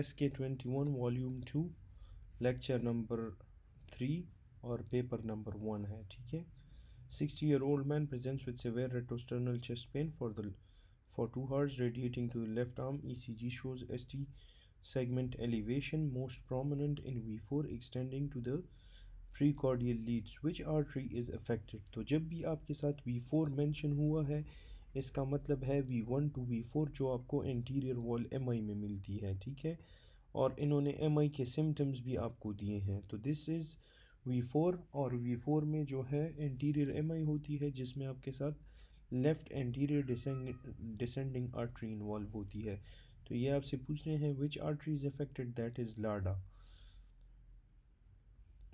SK21 volume 2 lecture number 3 और paper number 1 है, ठीक है। 60-year-old man presents with severe retrosternal chest pain for 2 hours radiating to the left arm. ECG shows ST segment elevation, most prominent in V4, extending to the precordial leads. Which artery is affected? तो जब भी आपके साथ V4 mention हुआ है, इसका मतलब है V1 to V4 जो आपको एंटीरियर वॉल MI में मिलती है, ठीक है। और इन्होंने MI के सिम्टम्स भी आपको दिए हैं। तो दिस इज़ V4 और V4 में जो है एंटीरियर MI होती है जिसमें आपके साथ left anterior descending artery involve होती है। तो ये आपसे पूछ रहे हैं which artery is affected, that is LAD.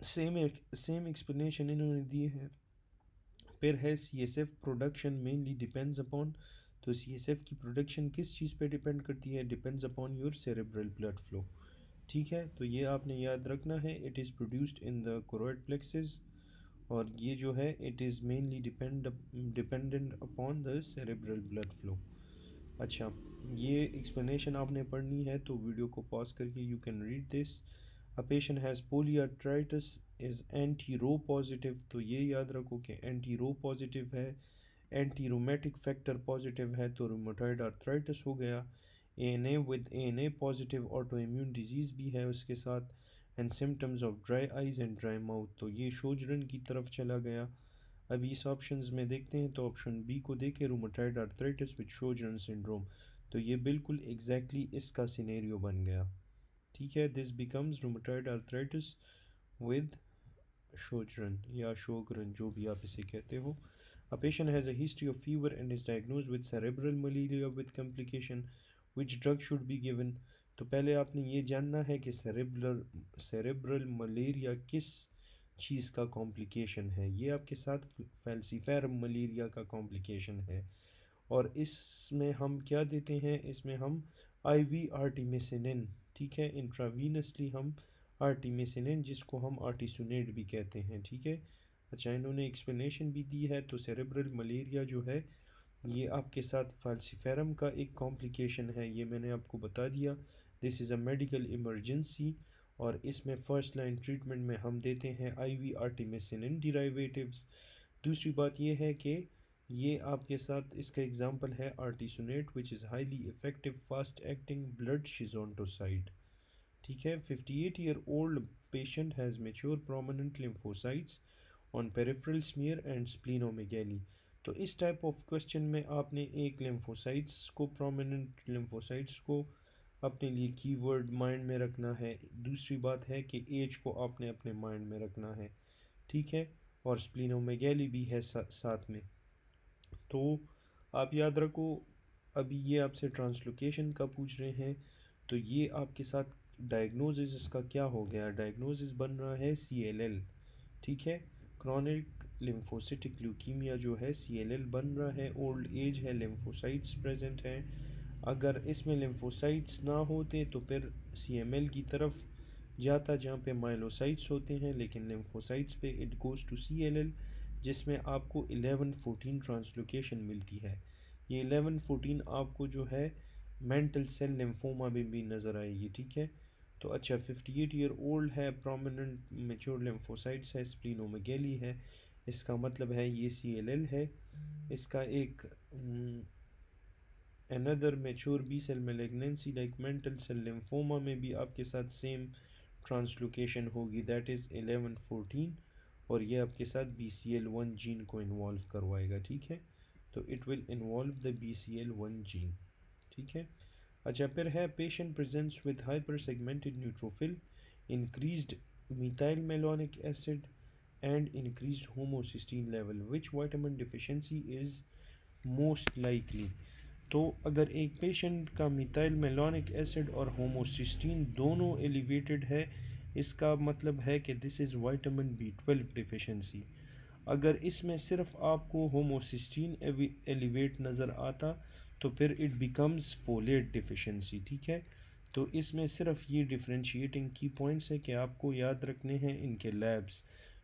Same explanation इन्होंने दी है। फिर है CSF production mainly depends upon, तो CSF की प्रोडक्शन किस चीज़ पे डिपेंड करती है? Depends upon your cerebral blood flow, ठीक है। तो ये आपने याद रखना है, it is produced in the choroid plexus, और ये जो है it is mainly dependent upon the cerebral blood flow. अच्छा, ये एक्सप्लेनेशन आपने पढ़नी है तो वीडियो को पॉज करके you can read this. A patient has polyarteritis is anti Ro positive, तो ये याद रखो कि एंटी रो पॉजिटिव है, एंटी रोमेटिक फैक्टर पॉजिटिव है, तो रोमेटॉइड आर्थराइटिस हो गया। ANA with ANA positive auto immune disease भी है उसके साथ, and symptoms of dry eyes and dry mouth, तो ये शोजरन की तरफ चला गया। अभी इस ऑप्शंस में देखते हैं, तो ऑप्शन बी को देखें, रूमेटॉइड आर्थराइटिस विद शोजरन सिंड्रोम, तो ये बिल्कुल एग्जैक्टली इसका सिनेरियो बन गया, ठीक है। This becomes rheumatoid arthritis with Sjogren या शोगरन, जो भी आप इसे कहते हो। A patient has a history of fever and is diagnosed with cerebral malaria with complication. Which drug should be given? तो पहले आपने ये जानना है कि सेरेब्रल मलेरिया किस चीज़ का कॉम्प्लिकेशन है। ये आपके साथ फैल्सीफेरम मलेरिया का कॉम्प्लिकेशन है, और इसमें हम क्या देते हैं? इसमें हम IV आर्टिमिसिनिन, ठीक है, इंट्रावीनसली हम आर्टिमिसिनिन, जिसको हम आर्टिसुनेट भी कहते हैं, ठीक है। अच्छा, इन्होंने एक्सप्लेनेशन भी दी है। तो सेरेब्रल मलेरिया जो है ये आपके साथ फाल्सिफेरम का एक कॉम्प्लिकेशन है, ये मैंने आपको बता दिया। This is a medical emergency, और इसमें फ़र्स्ट लाइन ट्रीटमेंट में हम देते हैं IV आर्टिमिसिनिन डिराइवेटिव्स। दूसरी बात ये है कि ये आपके साथ इसका एग्जांपल है artesunate which is highly effective fast acting blood schizonticide, ठीक है। 58-year-old patient has mature prominent lymphocytes on peripheral smear and splenomegaly। तो इस टाइप ऑफ क्वेश्चन में आपने एक लिम्फोसाइट्स को, प्रोमिनेंट लिम्फोसाइट्स को अपने लिए कीवर्ड माइंड में रखना है। दूसरी बात है कि एज को आपने अपने माइंड में रखना है, ठीक है। और स्प्लिनोमेगैली भी है साथ में। तो आप याद रखो, अभी ये आपसे ट्रांसलोकेशन का पूछ रहे हैं, तो ये आपके साथ डायग्नोसिस इसका क्या हो गया? डायग्नोसिस बन रहा है CLL, ठीक है। क्रॉनिक लिम्फोसिटिक ल्यूकीमिया जो है CLL बन रहा है, ओल्ड एज है, लिम्फोसाइट्स प्रेजेंट हैं। अगर इसमें लिम्फोसाइट्स ना होते तो फिर CML की तरफ जाता जहाँ पे माइलोसाइट्स होते हैं, लेकिन लिम्फोसाइट्स पे इट गोज़ टू CLL, जिसमें आपको 11-14 ट्रांसलोकेशन मिलती है। ये 11-14 आपको जो है मेंटल सेल लिम्फोमा में भी नज़र आएगी, ठीक है। तो अच्छा, 58-year-old है, प्रोमिनेंट मेच्योर लिम्फोसाइट्स है, स्प्लिनोमेगैली है, इसका मतलब है ये CLL है। इसका एक another mature B cell malignancy like mantle cell lymphoma में भी आपके साथ सेम ट्रांसलोकेशन होगी, दैट इज़ 11-14, और ये आपके साथ BCL1 जीन को इन्वॉल्व करवाएगा, ठीक है। तो it will involve the BCL1 gene, ठीक है। अच्छा, फिर है patient presents with hyper segmented neutrophil, increased methyl malonic acid and increased homocysteine level, which vitamin deficiency is most likely? तो अगर एक पेशेंट का मिथाइल मेलोनिक एसिड और होमोसिस्टीन दोनों एलिवेटेड है, इसका मतलब है कि this is vitamin B12 deficiency. अगर इसमें सिर्फ आपको होमोसिस्टीन एलिवेट नज़र आता तो फिर इट बिकम्स फोलेट डिफिशिएंसी, ठीक है। तो इसमें सिर्फ ये डिफरेंशिएटिंग की पॉइंट्स है कि आपको याद रखने हैं इनके लैब्स।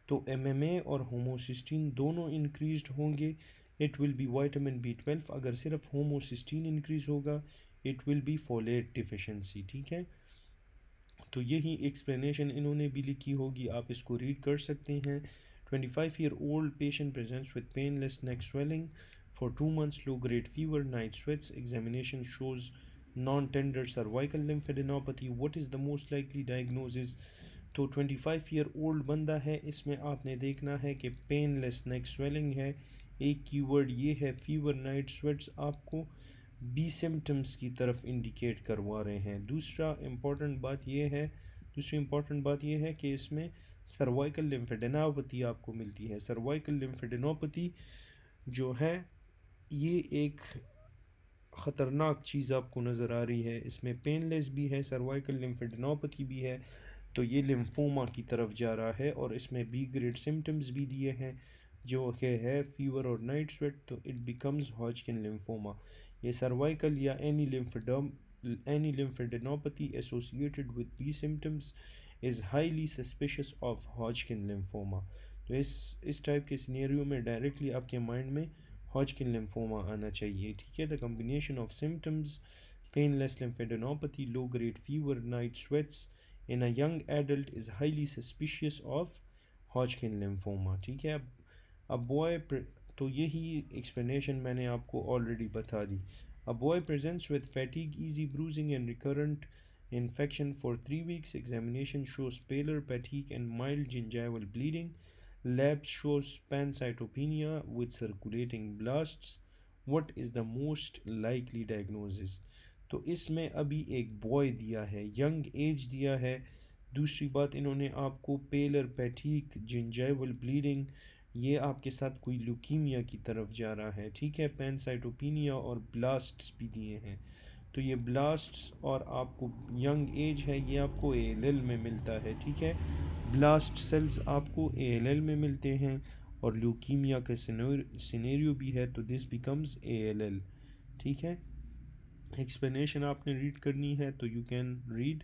तो MMA और होमोसिस्टीन दोनों इंक्रीज्ड होंगे, it will be vitamin B12। अगर सिर्फ होमोसिस्टीन इंक्रीज होगा, it will be folate deficiency, ठीक है। तो यही एक्सप्लेनेशन इन्होंने भी लिखी होगी, आप इसको रीड कर सकते हैं। 25-year-old patient presents with painless neck swelling for 2 months, low grade fever, night sweats. Examination shows non-tender cervical lymphadenopathy. What is the most likely diagnosis? तो 25-year-old बंदा है, इसमें आपने देखना है कि पेनलेस नेक स्वेलिंग है, एक कीवर्ड ये है, फीवर, नाइट स्वेट्स आपको बी सिम्टम्स की तरफ इंडिकेट करवा रहे हैं। दूसरी इम्पॉर्टेंट बात यह है कि इसमें सर्वाइकल लिम्फेडेनोपैथी आपको मिलती है। सर्वाइकल लिम्फेडेनोपैथी जो है ये एक ख़तरनाक चीज़ आपको नज़र आ रही है, इसमें पेनलेस भी है, सर्वाइकल लिम्फेडेनोपैथी भी है, तो ये लिम्फोमा की तरफ जा रहा है। और इसमें बी ग्रेड सिम्टम्स भी दिए हैं जो कि है फीवर और नाइट स्वेट, तो इट बिकम्स हॉजकिन लिम्फोमा। ये सर्वाइकल या any lymphadenopathy associated with B symptoms is highly suspicious of Hodgkin lymphoma। तो इस टाइप के सिनेरियो में डायरेक्टली आपके माइंड में Hodgkin lymphoma आना चाहिए, ठीक है। The combination of symptoms painless lymphadenopathy, low grade fever, night sweats in a young adult is highly suspicious of Hodgkin lymphoma, ठीक है। अब बॉय, तो यही एक्सप्लेनेशन मैंने आपको ऑलरेडी बता दी। A boy presents with fatigue, easy bruising and recurrent infection for 3 weeks. Examination shows pallor, fatigue and mild gingival bleeding. Labs shows pancytopenia with circulating blasts. What is the most likely diagnosis? तो इसमें अभी एक boy दिया है, young age दिया है। दूसरी बात, इन्होंने आपको पेलर, पैटीक, जिंजाइवल ब्लीडिंग, ये आपके साथ कोई ल्यूकीमिया की तरफ जा रहा है, ठीक है। पैनसाइटोपिनिया और ब्लास्ट्स भी दिए हैं। तो ये ब्लास्ट्स और आपको यंग एज है, ये आपको एएलएल में मिलता है, ठीक है। ब्लास्ट सेल्स आपको एएलएल में मिलते हैं और ल्यूकीमिया का सिनेरियो भी है, तो दिस बिकम्स एएलएल, ठीक है। एक्सप्लेनेशन आपने रीड करनी है तो you can read.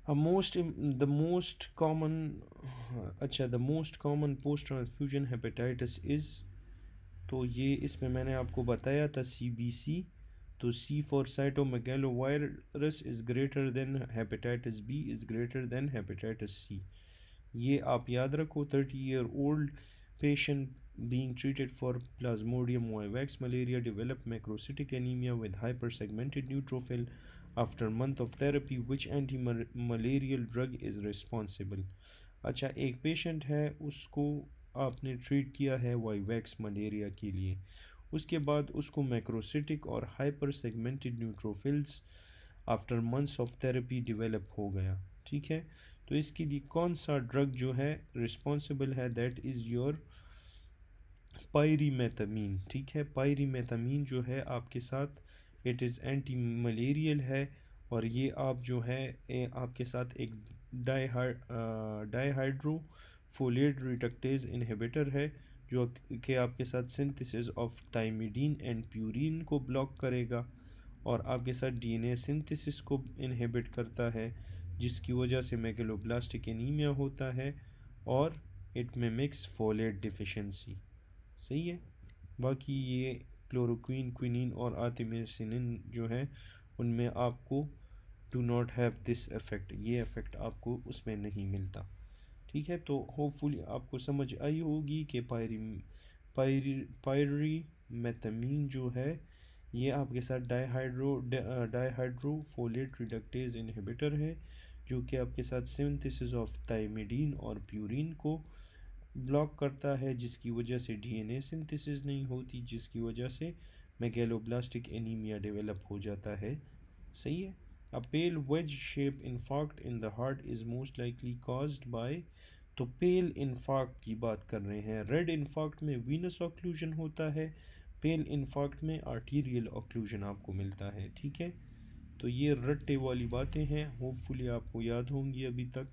The most common post transfusion hepatitis is, तो ये इसमें मैंने आपको बताया था CBC, तो C for cytomegalovirus is greater than hepatitis B is greater than hepatitis C। ये आप याद रखो। 30-year-old patient being treated for Plasmodium vivax malaria developed macrocytic anemia with hypersegmented neutrophil after month of therapy, which anti-malarial drug is responsible? अच्छा, एक patient है, उसको आपने treat किया है वाईवैक्स मलेरिया के लिए, उसके बाद उसको मैक्रोसिटिक और hyper segmented neutrophils after months of therapy develop हो गया, ठीक है। तो इसके लिए कौन सा ड्रग जो है रिस्पॉन्सिबल है? दैट इज़ योर पायरीमेथामीन, ठीक है। पायरीमेथामीन जो है आपके साथ इट इज़ एंटी मलेरियल है, और ये आप जो है आपके साथ एक डाईहाइड्रोफोलेट रिडक्टेज इनहिबिटर है, जो कि आपके साथ synthesis of thymidine and purine को ब्लॉक करेगा और आपके साथ डीएनए सिंथेसिस को इनहिबिट करता है, जिसकी वजह से मेगलोब्लास्टिक एनीमिया होता है और इट मिमिक्स फोलेट डिफिशिएंसी, सही है। बाकी ये क्लोरोक्वीन, क्विनिन और आर्टेमिसिनिन जो है उनमें आपको do not have this effect, ये इफ़ेक्ट आपको उसमें नहीं मिलता, ठीक है। तो होपफुली आपको समझ आई होगी कि पायरीमेथामीन जो है ये आपके साथ डाईहाइड्रोफोलेट रिडक्टेज इनहिबिटर है, जो कि आपके साथ सिंथेसिस ऑफ थाइमिडीन और प्यूरिन को ब्लॉक करता है, जिसकी वजह से डीएनए सिंथेसिस नहीं होती, जिसकी वजह से मेगलोब्लास्टिक एनीमिया डेवलप हो जाता है, सही है। A pale wedge-shaped infarct in the heart is most likely caused by, तो पेल इन्फार्क्ट की बात कर रहे हैं। रेड इन्फार्क्ट में वीनस ऑक्लूजन होता है, पेल इन्फार्क्ट में आर्टीरियल ऑक्लूजन आपको मिलता है, ठीक है। तो ये रट्टे वाली बातें हैं, होपफुली आपको याद होंगी अभी तक।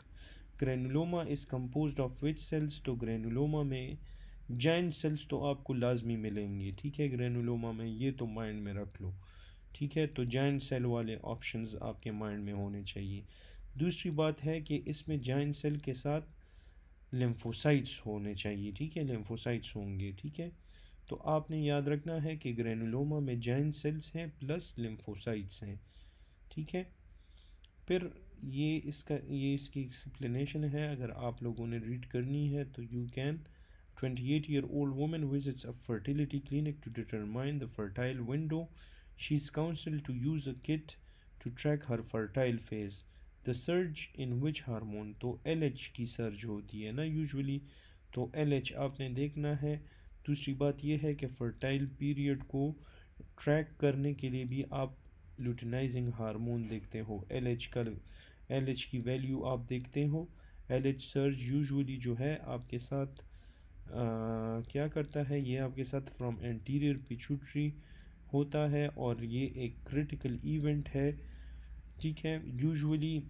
Granuloma is composed of which cells, तो ग्रेनुलोमा में जाइंट सेल्स तो आपको लाजमी मिलेंगे, ठीक है। ग्रेनुलोमा में ये तो माइंड में रख लो, ठीक है। तो जाइंट सेल वाले ऑप्शंस आपके माइंड में होने चाहिए। दूसरी बात है कि इसमें जाइंट सेल के साथ लिम्फोसाइट्स होने चाहिए, ठीक है, लिम्फोसाइट्स होंगे, ठीक है। तो आपने याद रखना है कि ग्रेनुलोमा में जाइंट सेल्स हैं प्लस लिम्फोसाइट्स हैं, ठीक है। फिर ये इसकी एक्सप्लेनेशन है, अगर आप लोगों ने रीड करनी है तो you can. 28-year-old woman visits a fertility clinic to determine the fertile window. She is counseled to use a kit to track her fertile phase. The surge in which hormone, तो LH की surge होती है ना usually, तो LH आपने देखना है। दूसरी बात यह है कि फर्टाइल पीरियड को ट्रैक करने के लिए भी आप ल्यूटिनाइजिंग हार्मोन देखते हो, LH की वैल्यू आप देखते हो। LH सर्ज यूजुअली जो है आपके साथ क्या करता है, ये आपके साथ फ्रॉम एंटीरियर पिट्यूटरी होता है और ये एक क्रिटिकल इवेंट है, ठीक है। यूजुअली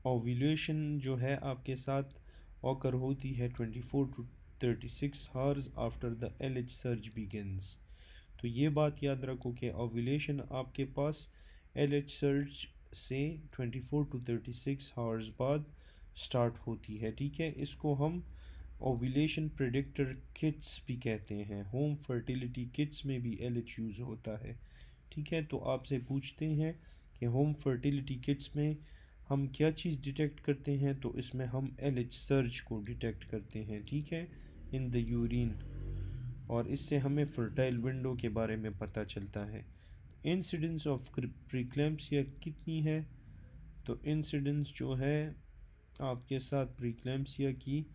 ओव्यूलेशन जो है आपके साथ ऑकर होती है 24 to 36 hours after the LH surge begins. तो ये बात याद रखो कि ओव्यूलेशन आपके पास LH सर्ज से 24 to 36 आवर्स बाद स्टार्ट होती है, ठीक है। इसको हम ओव्यूलेशन प्रेडिक्टर किट्स भी कहते हैं। होम फर्टिलिटी किट्स में भी LH यूज़ होता है, ठीक है। तो आपसे पूछते हैं कि होम फर्टिलिटी किट्स में हम क्या चीज़ डिटेक्ट करते हैं, तो इसमें हम LH सर्ज को डिटेक्ट करते हैं, ठीक है, इन द यूरिन, और इससे हमें फर्टाइल विंडो के बारे में पता चलता है। इंसिडेंस ऑफ प्रीक्लैम्पसिया कितनी है, तो इंसिडेंस जो है आपके साथ प्रीक्लैम्पसिया की,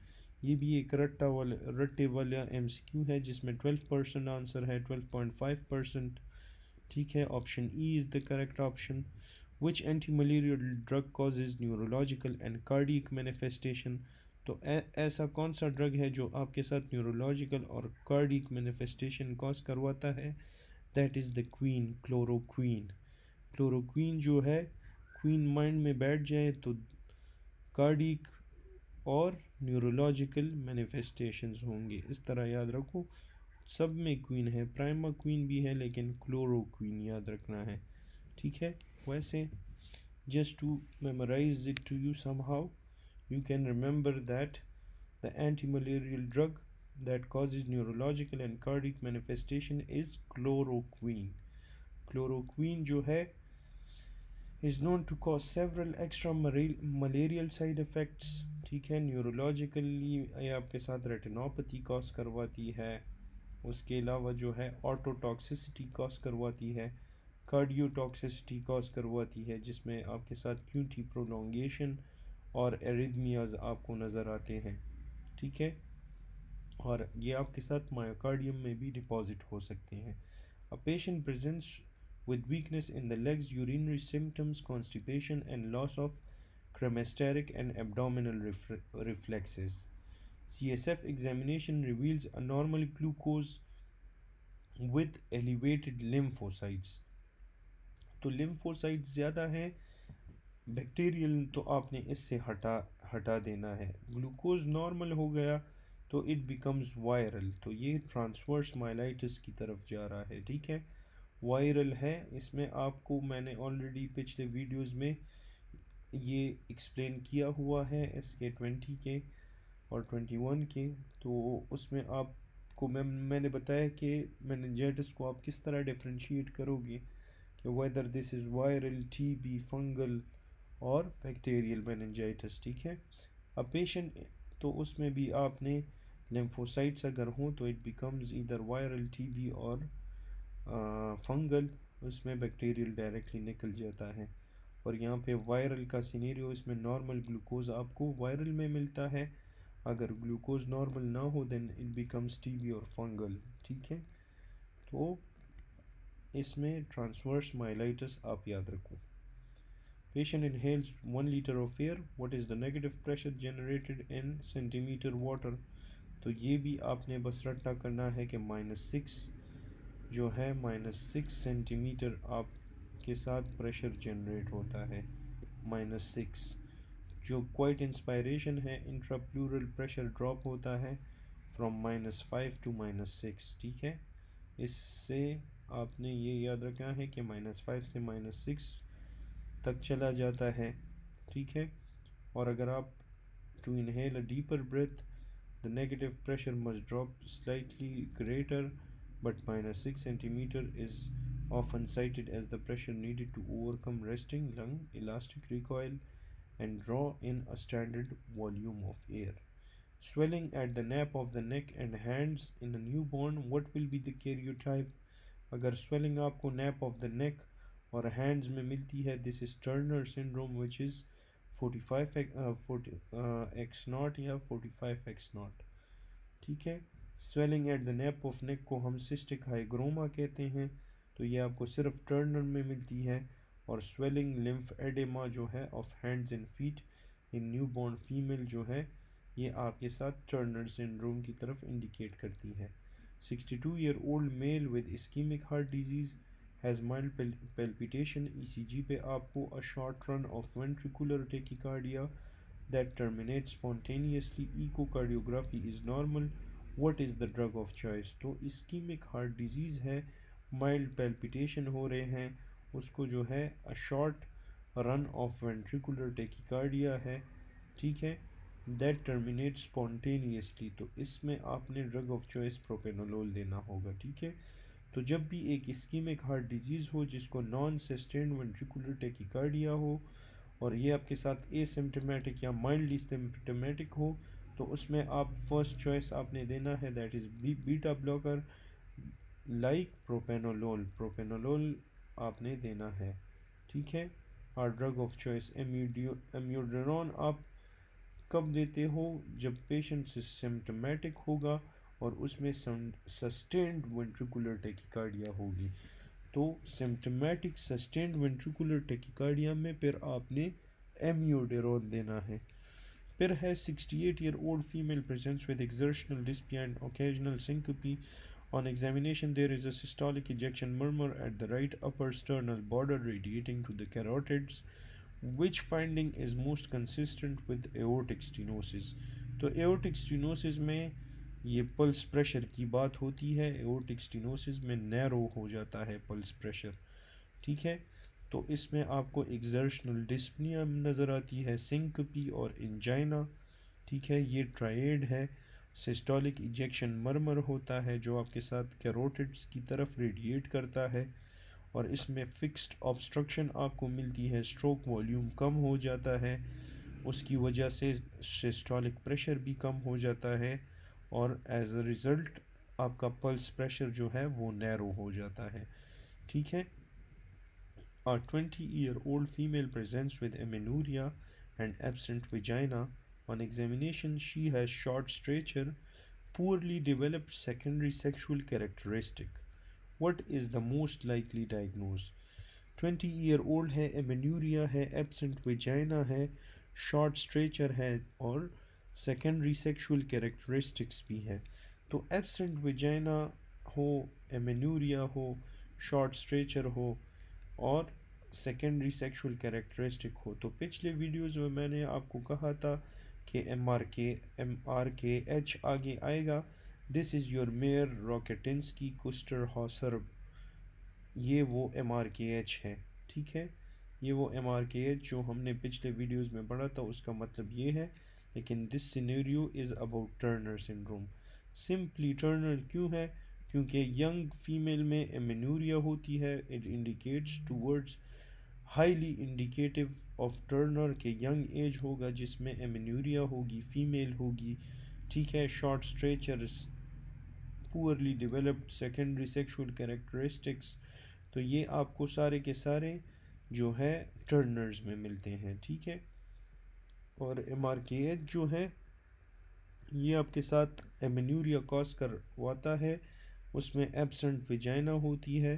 ये भी एक रट्टे वाला MCQ है जिसमें 12% आंसर है, 12.5%, ठीक है। Option E is the correct option. Which anti malarial drug causes neurological and cardiac manifestation, तो ऐसा कौन सा ड्रग है जो आपके साथ न्यूरोलॉजिकल और कार्डियक मैनिफेस्टेशन कॉज करवाता है, that is the queen, chloroquine. Chloroquine जो है, क्वीन माइंड में बैठ जाए तो कार्डिक और न्यूरोलॉजिकल मैनिफेस्टेशंस होंगे, इस तरह याद रखो। सब में क्वीन है, प्राइमा क्वीन भी है, लेकिन क्लोरोक्वीन याद रखना है, ठीक है। वैसे just to memorize it to you somehow, you can remember that the anti-malarial drug that causes neurological and cardiac manifestation is chloroquine. Chloroquine जो है is known to cause several extra malarial side effects, ठीक है। Neurologically ये आपके साथ retinopathy cause करवाती है, उसके अलावा जो है ऑटोटॉक्सिसिटी कॉज करवाती है, कार्डियोटॉक्सिसिटी कॉज करवाती है, जिसमें आपके साथ क्यूटी प्रोलोंगेशन और एरिथमियाज आपको नज़र आते हैं, ठीक है। और ये आपके साथ मायोकार्डियम में भी डिपॉजिट हो सकते हैं। A patient presents with weakness in the legs, urinary symptoms, constipation, and loss of cremasteric and abdominal reflexes. CSF examination reveals a normal glucose with elevated lymphocytes. तो lymphocytes ज़्यादा है, बैक्टीरियल तो आपने इससे हटा देना है। ग्लूकोज नॉर्मल हो गया तो इट बिकम्स वायरल, तो ये ट्रांसवर्स माइलाइटिस की तरफ जा रहा है, ठीक है। वायरल है, इसमें आपको मैंने ऑलरेडी पिछले वीडियोस में ये एक्सप्लेन किया हुआ है, SK20 के और 21 के, तो उसमें आपको मैंने बताया कि मेनिंजाइटिस को आप किस तरह डिफ्रेंशिएट करोगे कि whether this is viral, TB, fungal और बैक्टीरियल मेनिंजाइटिस, ठीक है। अब पेशेंट तो उसमें भी आपने लिम्फोसाइट्स अगर हों तो it becomes either viral, TB और फंगल, उसमें बैक्टीरियल डायरेक्टली निकल जाता है। और यहाँ पे वायरल का सिनेरियो, इसमें नॉर्मल ग्लूकोज आपको वायरल में मिलता है, अगर ग्लूकोज नॉर्मल ना हो देन इट बिकम्स TB और फंगल, ठीक है। तो इसमें ट्रांसवर्स माइलाइटिस आप याद रखो। Patient inhales 1 liter of air. What is the negative pressure generated in centimeter water? तो ये भी आपने बस रट्टा करना है कि -6 जो है -6 सेंटीमीटर आपके साथ प्रेशर जनरेट होता है, -6। जो क्वाइट इंस्पायरेशन है, इंट्राप्लूरल प्रेशर ड्रॉप होता है फ्रॉम -5 to -6, ठीक है। इससे आपने ये याद रखना है कि -5 से -6 तक चला जाता है, ठीक है। और अगर आप to inhale a deeper breath the negative pressure must drop slightly greater but -6 centimetre is often cited as the pressure needed to overcome resting lung elastic recoil and draw in a standard volume of air. Swelling at the nape of the neck and hands in a newborn, what will be the karyotype? अगर swelling आपको nape of the neck और hands में मिलती है, this is Turner syndrome which is 40 x naught या 45 x naught. ठीक है. Swelling at the nap of neck को हम सिस्टिक हाइग्रोमा कहते हैं, तो ये आपको सिर्फ टर्नर में मिलती है. और स्वेलिंग लिम्फ एडेमा जो है of hands and feet in new born female जो है, ये आपके साथ टर्नर सिंड्रोम की तरफ इंडिकेट करती है. 62-year-old mail with ischaemic heart disease has mild palpitation. ECG पे आपको a short run of ventricular tachycardia that terminates spontaneously. Echocardiography is normal. What is the drug of choice? तो ischemic heart disease है, mild palpitation हो रहे हैं, उसको जो है a short run of ventricular tachycardia है, ठीक है, that terminates spontaneously. तो इसमें आपने ड्रग ऑफ चॉइस प्रोपेनोलोल देना होगा. ठीक है. तो जब भी एक इस्कीमिक हार्ट डिजीज़ हो जिसको नॉन सस्टेन्ड वेंट्रिकुलर टेकिकार्डिया हो और ये आपके साथ एसिम्टोमेटिक या माइल्डली सिम्टोमेटिक हो, तो उसमें आप फर्स्ट चॉइस आपने देना है that is beta blocker like propranolol आपने देना है. ठीक है. और ड्रग ऑफ चॉइस एम्यूडेरॉन आप कब देते हो? जब पेशेंट सिम्टोमेटिक होगा और उसमें सस्टेन्ड वेंट्रिकुलर टेकिकार्डिया होगी. तो सिम्टोमेटिक सस्टेन्ड वेंट्रिकुलर टेकिकार्डिया में फिर आपने एम्यूडेरॉन देना है. फिर है 68-year-old female presents with exertional dyspnea and occasional syncope. On examination, there is a systolic ejection murmur at the right upper sternal border radiating to the carotids. Which finding is most consistent with aortic stenosis? तो aortic stenosis में ये pulse pressure की बात होती है. Aortic stenosis में narrow हो जाता है पल्स प्रेशर. ठीक है. तो इसमें आपको एक्सर्शनल डिस्पनिया नज़र आती है, सिंकपी और इंजाइना. ठीक है. ये ट्राइड है. सिस्टोलिक इजेक्शन मरमर होता है जो आपके साथ कैरोटिड्स की तरफ रेडिएट करता है और इसमें फिक्स्ड ऑब्स्ट्रक्शन आपको मिलती है. स्ट्रोक वॉल्यूम कम हो जाता है, उसकी वजह से सिस्टोलिक प्रेशर भी कम हो जाता है और एज अ रिज़ल्ट आपका पल्स प्रेशर जो है वो नैरो हो जाता है. ठीक है. A 20-year-old female presents with amenorrhea and absent vagina. On examination, she has short stature, poorly developed secondary sexual characteristic. What is the most likely diagnosis? 20-year-old है, amenorrhea है, absent vagina है, short stature है और secondary sexual characteristics भी है. तो absent vagina हो, amenorrhea हो, short stature हो और सेकेंडरी सेक्सुअल कैरेक्टरिस्टिक हो, तो पिछले वीडियोस में मैंने आपको कहा था कि एम आर के एच आगे आएगा. This is your Mayer Rokitansky Kuster Hauser, ये वो एम आर के एच है. ठीक है. ये वो एम आर के एच जो हमने पिछले वीडियोस में पढ़ा था उसका मतलब ये है. लेकिन this scenario is about Turner syndrome. Simply Turner क्यों है? क्योंकि यंग फीमेल में एमेनूरिया होती है. It indicates towards highly indicative of Turner के यंग एज होगा जिसमें एमेनूरिया होगी, फीमेल होगी. ठीक है. Short stretchers, poorly developed secondary sexual characteristics, तो ये आपको सारे के सारे जो है टर्नर्स में मिलते हैं. ठीक है. और एम आर के एच जो है ये आपके साथ एमेनूरिया कॉज करवाता है. उसमें एब्सेंट विजाइना होती है.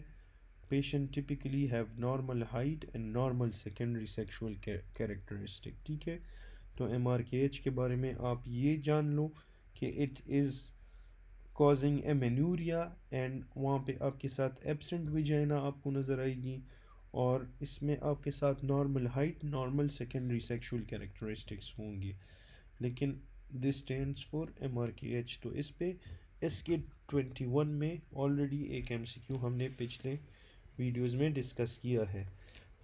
Patient typically have normal height and normal secondary sexual characteristic. ठीक है. तो एम आर के एच के बारे में आप ये जान लो कि इट इज़ कॉजिंग एमेनूरिया एंड वहाँ पे आपके साथ एब्सेंट विजाइना आपको नज़र आएगी और इसमें आपके साथ normal height, normal secondary sexual characteristics होंगी. लेकिन this stands for M R K H. तो इस पे SK 21 में ऑलरेडी एक MCQ हमने पिछले वीडियोस में डिस्कस किया है.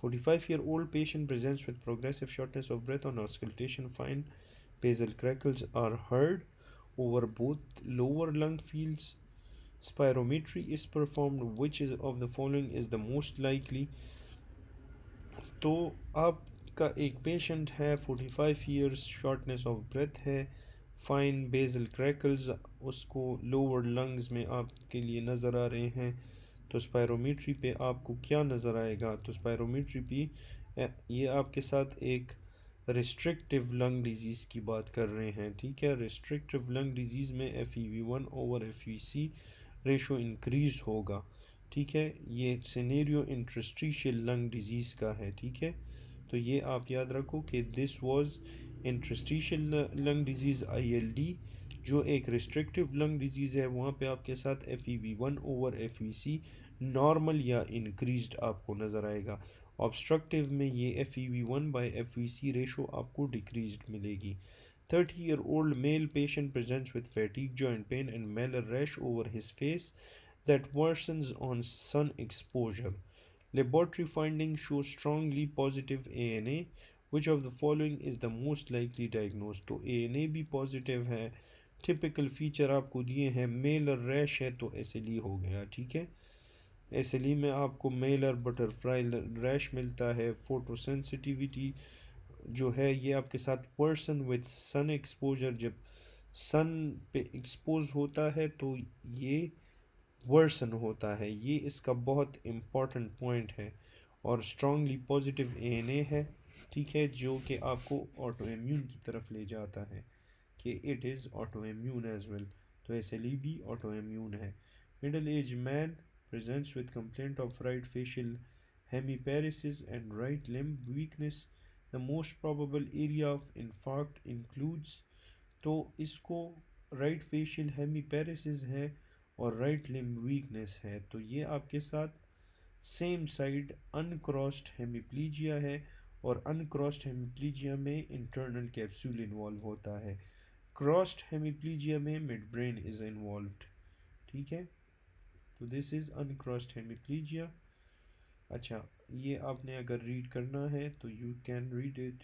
45-year-old patient presents with progressive shortness of breath on auscultation. Fine basal crackles are heard over both lower lung fields. Spirometry is performed, which is of the following is the most likely? तो आपका एक patient है 45 years, shortness of breath है, fine basal crackles उसको lower lungs में आपके लिए नज़र आ रहे हैं। तो स्पायरोमीट्री पे आपको क्या नज़र आएगा? तो स्पायरोमीट्री पे ये आपके साथ एक रिस्ट्रिक्टिव लंग डिजीज़ की बात कर रहे हैं, ठीक है। रिस्ट्रिक्टिव लंग डिजीज़ में FEV1 over FVC ratio increase होगा, ठीक है। ये सिनेरियो इंटरस्टिशियल लंग डिजीज़ का है, ठीक है। तो ये आप याद रखो कि this was interstitial lung disease ILD, जो एक रिस्ट्रिक्टिव लंग डिजीज़ है। वहाँ पे आपके साथ FEV1 ओवर FVC नॉर्मल या इंक्रीज्ड आपको नज़र आएगा। ऑब्स्ट्रक्टिव में ये FEV1 बाय FVC रेशो आपको डिक्रीज्ड मिलेगी। 30-year-old male patient presents with fatigue, joint pain and malar rash over his face that worsens on sun exposure. Laboratory findings show strongly positive ANA. Which of the following is the most likely diagnosed? तो ANA भी positive है। Typical feature आपको दिए हैं, Mailer rash है तो SLE हो गया, ठीक है। SLE में आपको मेलर बटरफ्लाई रैश मिलता है। फोटोसेंसिटिविटी जो है ये आपके साथ पर्सन विद सन एक्सपोजर, जब सन पे एक्सपोज होता है तो ये वर्सन होता है। ये इसका बहुत इम्पॉर्टेंट पॉइंट है। और स्ट्रांगली पॉजिटिव ANA है, ठीक है, जो कि आपको ऑटो इम्यून की तरफ ले जाता है कि it is autoimmune as well. तो SLE भी ऑटो इम्यून है। Middle age man presents with complaint of right facial hemiparesis and right limb weakness. The most probable area of infarct includes, तो इसको राइट फेशियल हेमीपेरेसिस है और right limb weakness है। तो ये आपके साथ सेम साइड अनक्रॉस्ड हेमीप्लीजिया है और अनक्रॉस्ड हेमीप्लीजिया में इंटरनल कैप्सूल इन्वॉल्व होता है। क्रॉस्ड हेमीप्लीजिया में मिड ब्रेन इज इन्वॉल्व्ड, ठीक है। तो दिस इज़ अनक्रॉस्ड हेमीप्लीजिया। अच्छा, ये आपने अगर रीड करना है तो you can read it.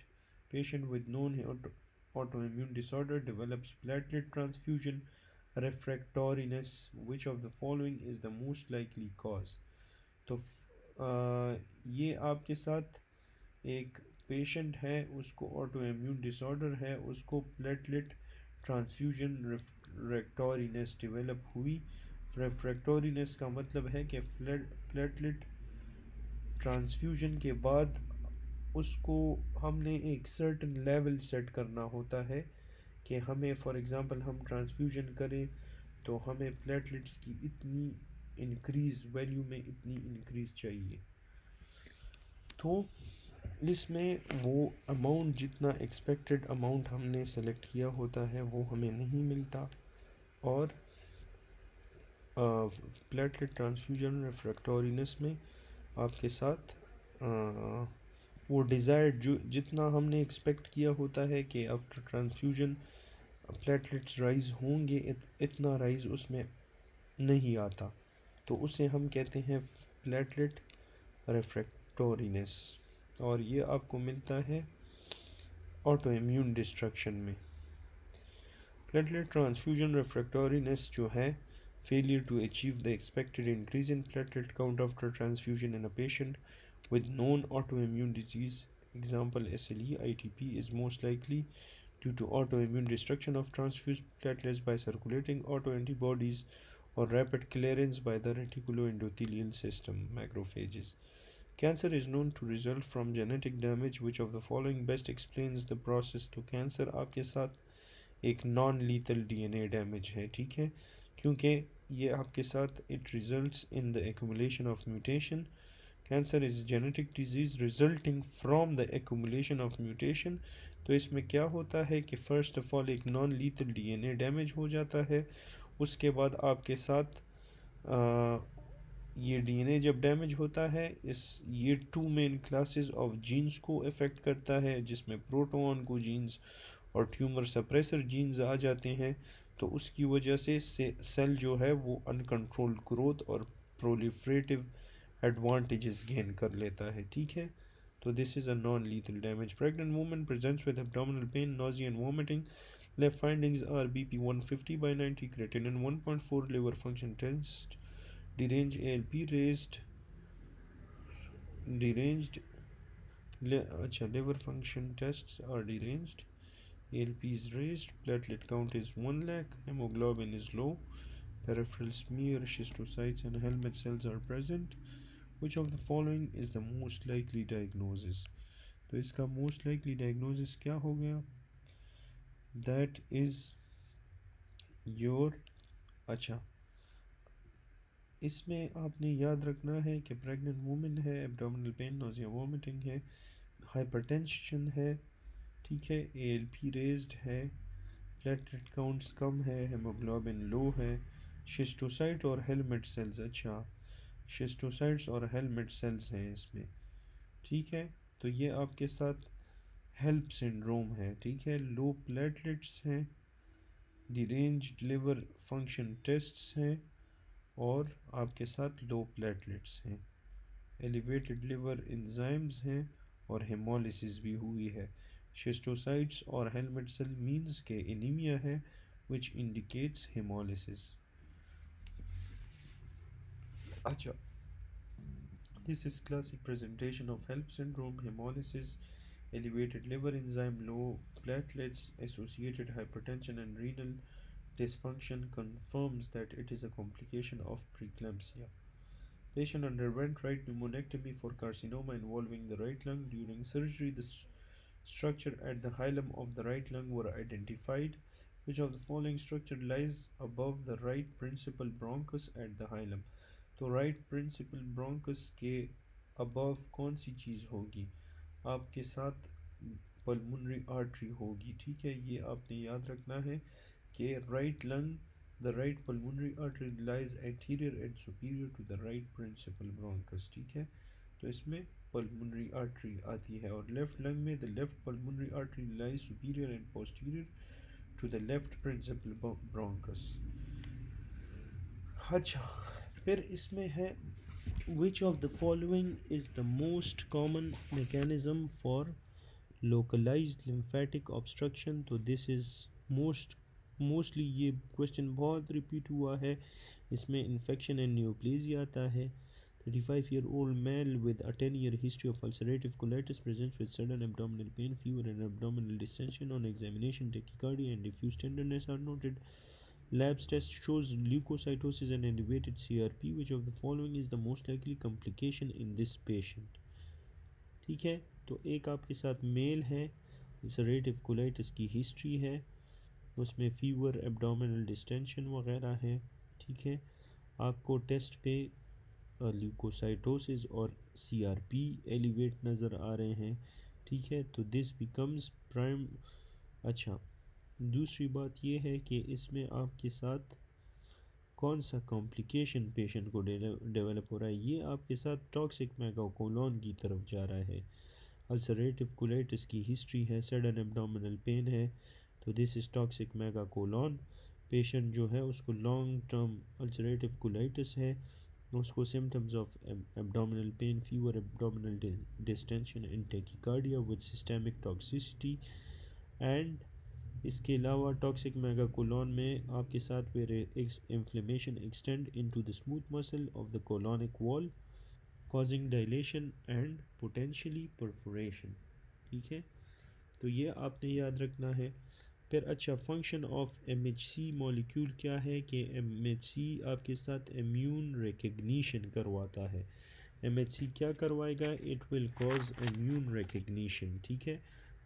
Patient with known autoimmune disorder develops platelet transfusion refractoriness. Which of the following is the most likely cause? तो ये आपके साथ एक पेशेंट है, उसको ऑटो इम्यून डिसऑर्डर है, उसको प्लेटलेट ट्रांसफ्यूजन रेफ्रैक्टोरिनेस डेवलप हुई। रेफ्रैक्टोरिनेस का मतलब है कि प्लेटलेट ट्रांसफ्यूजन के बाद उसको हमने एक सर्टन लेवल सेट करना होता है कि हमें फॉर एग्ज़ाम्पल हम ट्रांसफ्यूजन करें तो हमें प्लेटलेट्स की इतनी इंक्रीज़ वैल्यू में इतनी इंक्रीज़ चाहिए। तो इसमें वो अमाउंट जितना एक्सपेक्टेड अमाउंट हमने सेलेक्ट किया होता है वो हमें नहीं मिलता। और प्लेटलेट ट्रांसफ्यूजन रेफ्रैक्टोरिनेस में आपके साथ वो डिज़ायर्ड जो जितना हमने एक्सपेक्ट किया होता है कि आफ्टर ट्रांसफ्यूजन प्लेटलेट्स राइज़ होंगे, इतना राइज़ उसमें नहीं आता। तो उसे हम कहते हैं प्लेटलेट रेफ्रैक्टोरिनेस। और ये आपको मिलता है ऑटो इम्यून डिस्ट्रक्शन में। प्लेटलेट ट्रांसफ्यूजन रेफ्रैक्टोरिनेस जो है, failure to achieve the expected increase in platelet count after transfusion in a patient with known autoimmune disease, example SLE, ITP, is most likely due to autoimmune destruction of transfused platelets by circulating autoantibodies or rapid clearance by the reticuloendothelial system macrophages. Cancer is known to result from genetic damage. Which of the following best explains the process? तो cancer आपके साथ एक non lethal DNA damage है, ठीक है, क्योंकि ये आपके साथ it results in the accumulation of mutation. Cancer is genetic disease resulting from the accumulation of mutation. तो इसमें क्या होता है कि फ़र्स्ट ऑफ ऑल एक नॉन लीथल DNA डैमेज हो जाता है। उसके बाद आपके साथ ये DNA जब डैमेज होता है, ये two main classes of genes को अफेक्ट करता है, जिसमें प्रोटोन को जीन्स और ट्यूमर सप्रेसर जीन्स आ जाते हैं। तो उसकी वजह से सेल जो है वो अनकंट्रोल्ड ग्रोथ और प्रोलिफरेटिव एडवांटेजेस गेन कर लेता है, ठीक है। तो this is a non-lethal damage. Pregnant woman presents with abdominal pain, nausea and vomiting. Lab findings are BP 150 by 90, creatinine 1.4, liver function test deranged, ALP raised, deranged, liver function tests are deranged, ALP is raised, platelet count is 1 lakh, hemoglobin is low, peripheral smear, schistocytes and helmet cells are present. Which of the following is the most likely diagnosis? तो इसका most likely diagnosis क्या हो गया? That is your, अच्छा, इसमें आपने याद रखना है कि प्रेग्नेंट वुमेन है, एब्डोमिनल पेन, नोजिया, वोमिटिंग है, हाइपरटेंशन है, ठीक है, एएलपी रेज्ड है, प्लेटलेट काउंट्स कम है, हेमोग्लोबिन लो है, शिस्टोसाइट और हेलमेट सेल्स, अच्छा, शिस्टोसाइट्स और हेलमेट सेल्स हैं इसमें, ठीक है। तो ये आपके साथ हेल्प सिंड्रोम है, ठीक है, लो प्लेटलेट्स हैं, डिरेंज्ड लिवर फंक्शन टेस्ट्स हैं और आपके साथ लो प्लेटलेट्स हैं, एलिवेटेड लिवर एंजाइम्स हैं और हेमोलिसिस भी हुई है। शिस्टोसाइट्स और हेलमेट सेल मीन्स के एनीमिया है विच इंडिकेट्स हेमोलिसिस। अच्छा, this is classic presentation of HELLP syndrome, hemolysis, elevated liver enzyme, low platelets, associated hypertension and renal dysfunction confirms that it is a complication of preeclampsia. Patient underwent right pneumonectomy for carcinoma involving the right lung. During surgery, the structure at the hilum of the right lung were identified. Which of the following structure lies above the right principal bronchus at the hilum? तो right principal bronchus के above कौन सी चीज़ होगी? आपके साथ pulmonary artery होगी, ठीक है, ये आपने याद रखना है कि right lung, the right pulmonary artery lies anterior and superior to the right principal bronchus, ठीक है, तो इसमें पल्मोनरी आर्टरी आती है। और लेफ्ट लंग में the left pulmonary artery lies superior and posterior to the left principal bronchus. अच्छा, फिर इसमें है which of the following is the most common mechanism for localized lymphatic obstruction? तो this is mostly ये question बहुत repeat हुआ है, इसमें इन्फेक्शन एंड न्यूप्लेजिया आता है। 35-year-old male with a 10-year history of ulcerative colitis presents with sudden abdominal pain, fever and abdominal distension. On examination, tachycardia and diffuse tenderness are noted. Labs test shows leukocytosis and elevated CRP. Which of the following is the most likely complication in this patient? ठीक है, तो एक आपके साथ mail है, ulcerative colitis की history है, उसमें फीवर, एब्डोमिनल डिस्टेंशन वगैरह है, ठीक है, आपको टेस्ट पे ल्यूकोसाइटोसिस और CRP एलिवेट नज़र आ रहे हैं, ठीक है, तो दिस बिकम्स प्राइम। अच्छा, दूसरी बात यह है कि इसमें आपके साथ कौन सा कॉम्प्लिकेशन पेशेंट को डेवलप हो रहा है? ये आपके साथ टॉक्सिक मेगाकोलोन की तरफ जा रहा है। अल्सरेटिव कोलाइटिस की हिस्ट्री है, सडन एब्डोमिनल पेन है, तो this is toxic megacolon. Patient जो है उसको लॉन्ग टर्म अल्सरेटिव कोलाइटिस है, उसको symptoms of abdominal pain, fever, abdominal distension and tachycardia with systemic toxicity. And इसके अलावा टॉक्सिक मेगाकोलोन में आपके साथ inflammation extend into the smooth muscle of the colonic wall causing dilation and potentially perforation, ठीक है, तो ये आपने याद रखना है। फिर अच्छा, फंक्शन ऑफ MHC मॉलिक्यूल क्या है कि MHC आपके साथ इम्यून रिकग्निशन करवाता है। MHC क्या करवाएगा? It will cause immune recognition, ठीक है,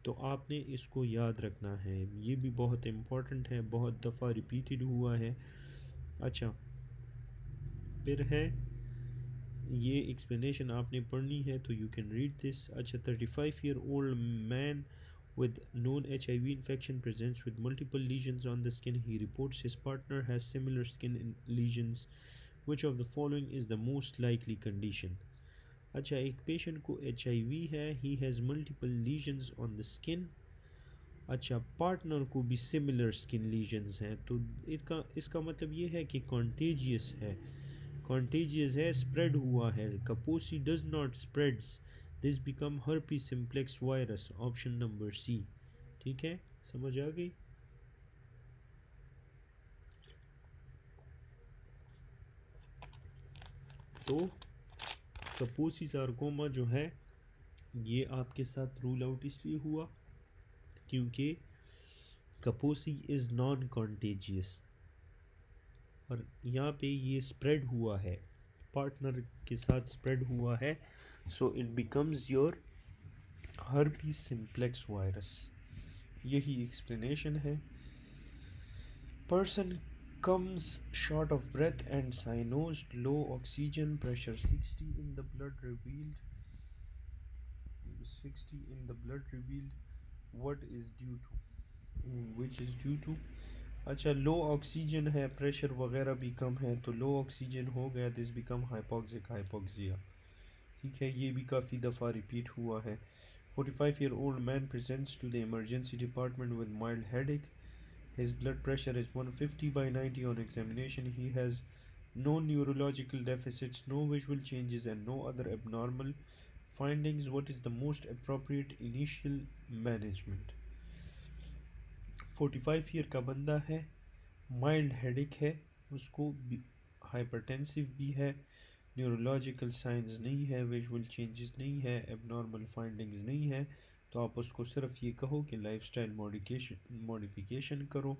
तो आपने इसको याद रखना है, ये भी बहुत इम्पोर्टेंट है, बहुत दफ़ा रिपीटेड हुआ है। अच्छा, फिर है ये एक्सप्लेनेशन आपने पढ़नी है तो यू कैन रीड दिस। अच्छा, 35-year-old man with known HIV infection presents with multiple lesions on the skin. He reports his partner has similar skin lesions. Which of the following is the most likely condition? अच्छा, एक patient को HIV है, he has multiple lesions on the skin. अच्छा, partner को भी similar skin lesions हैं, तो इसका मतलब ये है कि कॉन्टेजियस है, स्प्रेड हुआ है। Kaposi does not spreads this become herpes simplex virus, option number C. ठीक है, समझ आ गई। तो कपूसी सार्कोमा जो है ये आपके साथ रूल आउट इसलिए हुआ क्योंकि कपूसी इज़ नॉन कॉन्टेजियस, और यहाँ पे ये स्प्रेड हुआ है, पार्टनर के साथ स्प्रेड हुआ है, so it becomes your herpes simplex virus. यही एक्सप्लेनेशन है। Person comes short of breath and cyanosed, low oxygen pressure 60 in the blood revealed 60 in the blood revealed what is due to, which is due to। अच्छा, लो oxygen है, pressure वगैरह भी कम है, तो लो oxygen हो गया, दिस बिकम हाइपोक्सिक हाइपोक्सिया। ठीक है, ये भी काफ़ी दफ़ा रिपीट हुआ है। 45-year-old man presents to the emergency department with mild headache. His blood pressure is 150/90 on examination. He has no neurological deficits, no visual changes, and no other abnormal findings. What is the most appropriate initial management? 45 year का बंदा है, mild headache है, उसको hypertensive भी है, neurological science नहीं है, visual changes नहीं है, एबनॉर्मल फाइंडिंग्स नहीं है, तो आप उसको सिर्फ ये कहो कि लाइफस्टाइल मॉडिफिकेशन करो,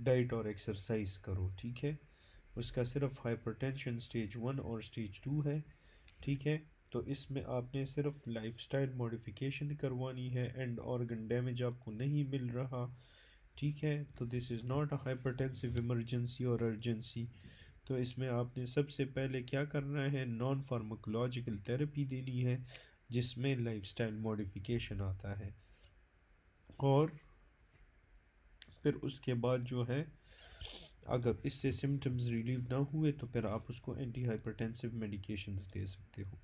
डाइट और एक्सरसाइज करो। ठीक है, उसका सिर्फ हाइपरटेंशन स्टेज 1 और स्टेज 2 है। ठीक है, तो इसमें आपने सिर्फ लाइफस्टाइल मॉडिफिकेशन करवानी है, एंड ऑर्गन डैमेज आपको नहीं मिल रहा। ठीक है, तो this is not a hypertensive emergency और अर्जेंसी। तो इसमें आपने सबसे पहले क्या करना है, नॉन फार्माकोलॉजिकल थेरेपी देनी है जिसमें लाइफस्टाइल मॉडिफिकेशन आता है, और फिर उसके बाद जो है अगर इससे सिम्टम्स रिलीव ना हुए तो फिर आप उसको एंटी हाइपरटेंसिव मेडिकेशंस दे सकते हो।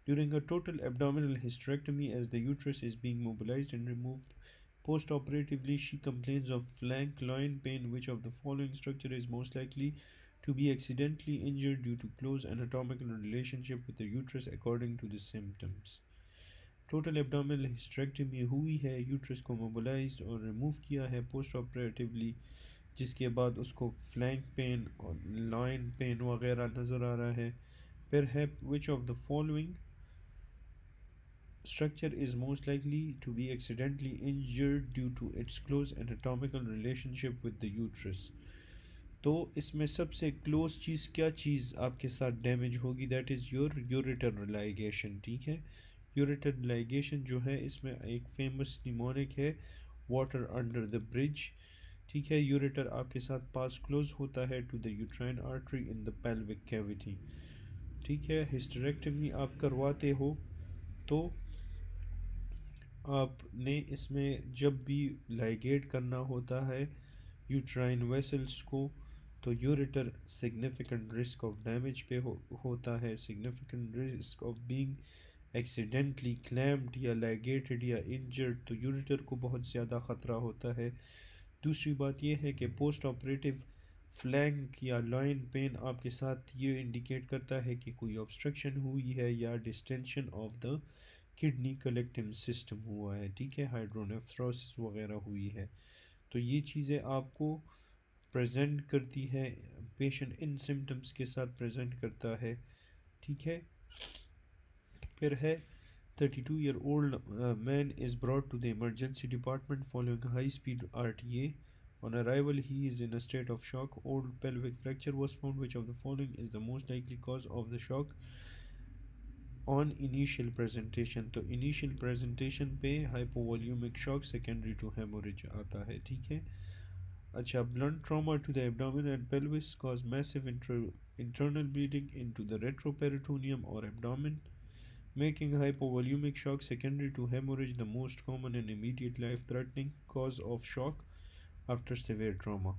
During a total abdominal hysterectomy, as the uterus is being mobilized and removed, post-operatively she complains of flank loin pain. Which of the following structure is most likely to be accidentally injured due to close anatomical relationship with the uterus according to the symptoms? Total abdominal hysterectomy हुई है, uterus को mobilise और remove किया है post operatively, जिसके बाद उसको flank pain और लाइन पेन वगैरह नज़र आ रहा है। फिर है which of the following structure is most likely to be accidentally injured due to its close anatomical relationship with the uterus? तो इसमें सबसे क्लोज चीज़ क्या चीज़ आपके साथ डैमेज होगी, that is your ureter ligation. ठीक है, यूरेटर लाइगेशन जो है इसमें एक फेमस निमोनिक है, वाटर अंडर द ब्रिज। ठीक है, यूरेटर आपके साथ पास क्लोज होता है to the uterine artery in the pelvic cavity. ठीक है, हिस्टेरेक्टमी आप करवाते हो तो आपने इसमें जब भी लाइगेट करना होता है यूट्राइन वेसल्स को, तो ureter significant risk of damage पे होता है, significant risk of being accidentally clamped या लाइगेटेड या इंजर्ड, तो यूरेटर को बहुत ज़्यादा ख़तरा होता है। दूसरी बात यह है कि पोस्ट ऑपरेटिव फ्लैंक या लाइन पेन आपके साथ ये इंडिकेट करता है कि कोई ऑब्स्ट्रक्शन हुई है या distension of the kidney collecting system हुआ है। ठीक है, हाइड्रोनेफ्रोसिस वगैरह हुई है, तो ये चीज़ें आपको प्रेजेंट करती है, पेशेंट इन सिम्टम्स के साथ प्रेजेंट करता है। ठीक है, फिर है 32-year-old man is brought to the emergency department following high speed RTA. On arrival he is in a state of shock. Old pelvic fracture was found. Which of the following is the most likely cause of the shock on initial presentation? तो initial presentation पे hypovolumic shock secondary to hemorrhage आता है। ठीक है, अच्छा, blunt trauma to the abdomen and pelvis cause massive internal bleeding into the retroperitoneum or abdomen, making hypovolumic shock secondary to hemorrhage the most common and immediate life-threatening cause of shock after severe trauma.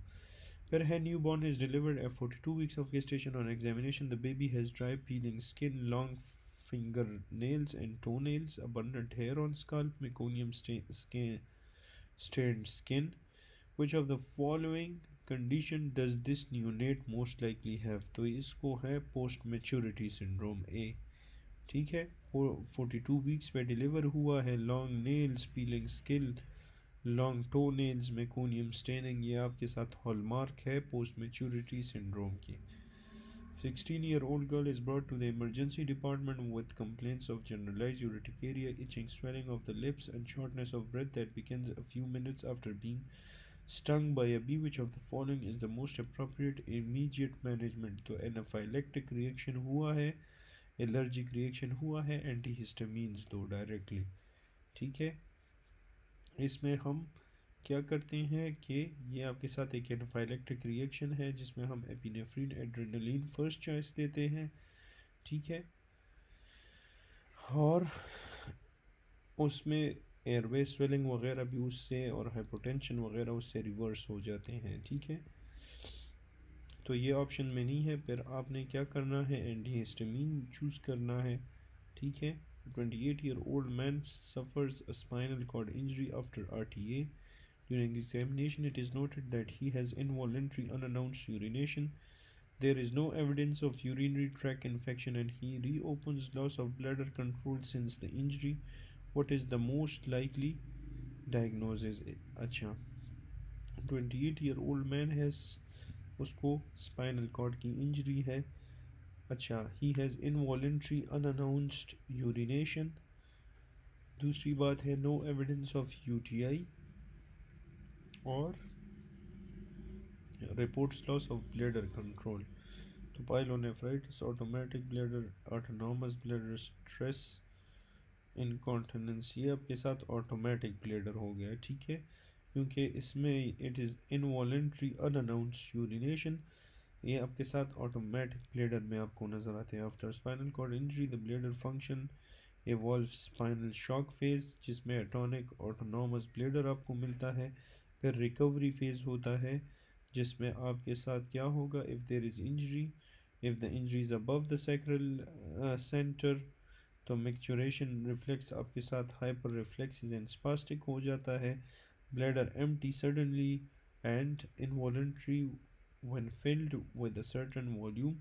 Where a newborn is delivered at 42 weeks of gestation, on examination the baby has dry peeling skin, long fingernails and toenails, abundant hair on scalp, meconium stained skin. Which of the following condition does this neonate most likely have? तो इसको है post maturity syndrome A। ठीक है। 42 weeks में deliver हुआ है। Long nails, piling skill, long to nails, meconium staining, ये आपके साथ हॉलमार्क है पोस्ट मेच्योरिटी सिंड्रोम की। 16-year-old girl is brought to the emergency department with complaints of generalized urticaria, itching, swelling of the lips, and shortness of breath that begins a few minutes after being stung by a bee. Which of the following is the most appropriate immediate management? तो anaphylactic reaction हुआ है, allergic reaction हुआ है, एंटीहिस्टामीन्स दो directly. ठीक है, इसमें हम क्या करते हैं कि ये आपके साथ एक एनाफाइलेक्टिक रिएक्शन है जिसमें हम एपिनेफ्रिन, एड्रेनलिन फर्स्ट चॉइस देते हैं। ठीक है, और उसमें एयरवे स्वेलिंग वगैरह भी उससे और हाइपोटेंशन वगैरह उससे रिवर्स हो जाते हैं। ठीक है, तो ये ऑप्शन में नहीं है। फिर आपने क्या करना है, एंटीहिस्टामीन चूज़ करना है। ठीक है, 28-year-old man suffers a spinal cord injury after RTA. During examination, it is noted that he has involuntary unannounced urination. There is no evidence of urinary tract infection and he reopens loss of bladder control since the injury. What is the most likely diagnosis? अच्छा, 28-year-old man has, उसको spinal cord की injury है। अच्छा, he has involuntary unannounced urination. दूसरी बात है no evidence of UTI, और reports loss of bladder control. तो pyelonephritis, automatic bladder, autonomous bladder, stress incontinence, ये आपके साथ ऑटोमेटिक ब्लैडर हो गया। ठीक है, क्योंकि इसमें it is involuntary unannounced urination, ये आपके साथ ऑटोमेटिक ब्लैडर में आपको नज़र आते हैं। After spinal cord injury the bladder function evolve spinal shock phase, जिसमें एटॉनिक ऑटोनॉमस ब्लैडर आपको मिलता है। फिर रिकवरी फेज होता है जिसमें आपके साथ क्या होगा, if there is injury, if the injury is above the sacral centre, तो मैक्चुरेशन रिफ्लेक्स आपके साथ हाइपर रिफ्लेक्सिस एंड स्पास्टिक हो जाता है। Bladder empty suddenly and involuntary when filled with a certain volume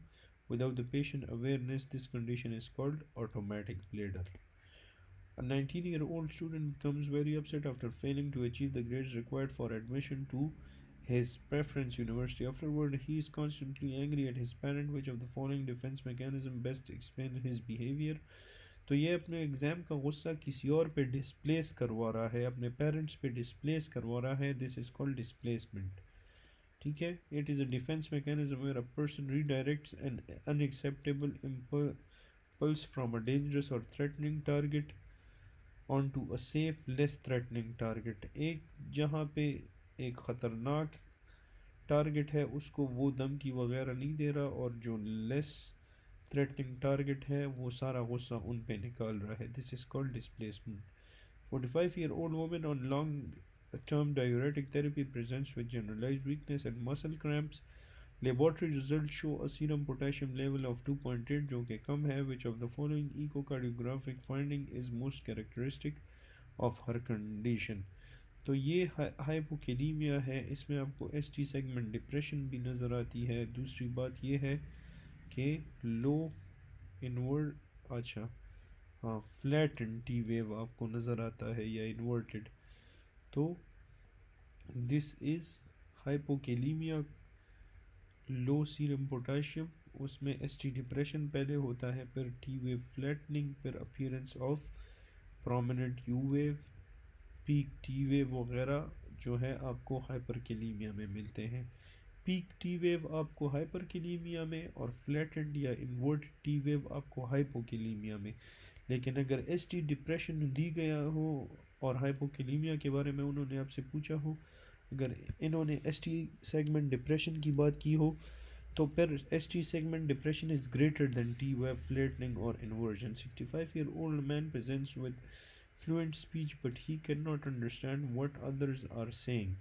without the patient awareness. This condition is called automatic bladder. A 19-year-old student becomes very upset after failing to achieve the grades required for admission to his preference university. Afterward, he is constantly angry at his parent. Which of the following defense mechanism best explain his behavior? तो ये अपने exam का गुस्सा किसी और पे displace करवा रहा है, अपने पेरेंट्स पे डिस्प्लेस करवा रहा है। This is called displacement. ठीक है, it is a defence mechanism where a person redirects an unacceptable impulse from a dangerous or threatening target onto a safe less threatening target। एक जहाँ पे एक ख़तरनाक टारगेट है उसको वो धमकी वगैरह नहीं दे रहा, और जो लेस थ्रेटनिंग टारगेट है वो सारा गुस्सा उन पे निकाल रहा है। This is called displacement. 45-year-old woman on long-term diuretic therapy presents with generalized weakness and muscle cramps. Laboratory results show a serum potassium level of 2.8 जो कि कम है। Which of the following echocardiographic finding is most characteristic of her condition? तो ये हाइपोकेलीमिया है, इसमें आपको ST segment depression भी नज़र आती है। दूसरी बात ये है कि लो इनवर्ड, अच्छा हाँ, फ्लैट टी वेव आपको नज़र आता है या इन्वर्टेड। तो this is hypokalaemia, low serum potassium, उसमें एसटी डिप्रेशन पहले होता है, फिर टी वेव फ्लैटनिंग, फिर appearance of prominent U wave, peak T wave वगैरह जो है आपको हाइपरकेलीमिया में मिलते हैं। पीक टी वेव आपको हाइपरकेलीमिया में और फ्लैटेंड या इन्वर्टेड टी वेव आपको हाइपोकेलीमिया में। लेकिन अगर एसटी डिप्रेशन दी गया हो और हाइपोकेलीमिया के बारे में उन्होंने आपसे पूछा हो, अगर इन्होंने एसटी सेगमेंट डिप्रेशन की बात की हो, तो फिर ST segment depression is greater than T wave flattening और inversion. 65-year-old man presents with fluent speech but he cannot understand what others are saying.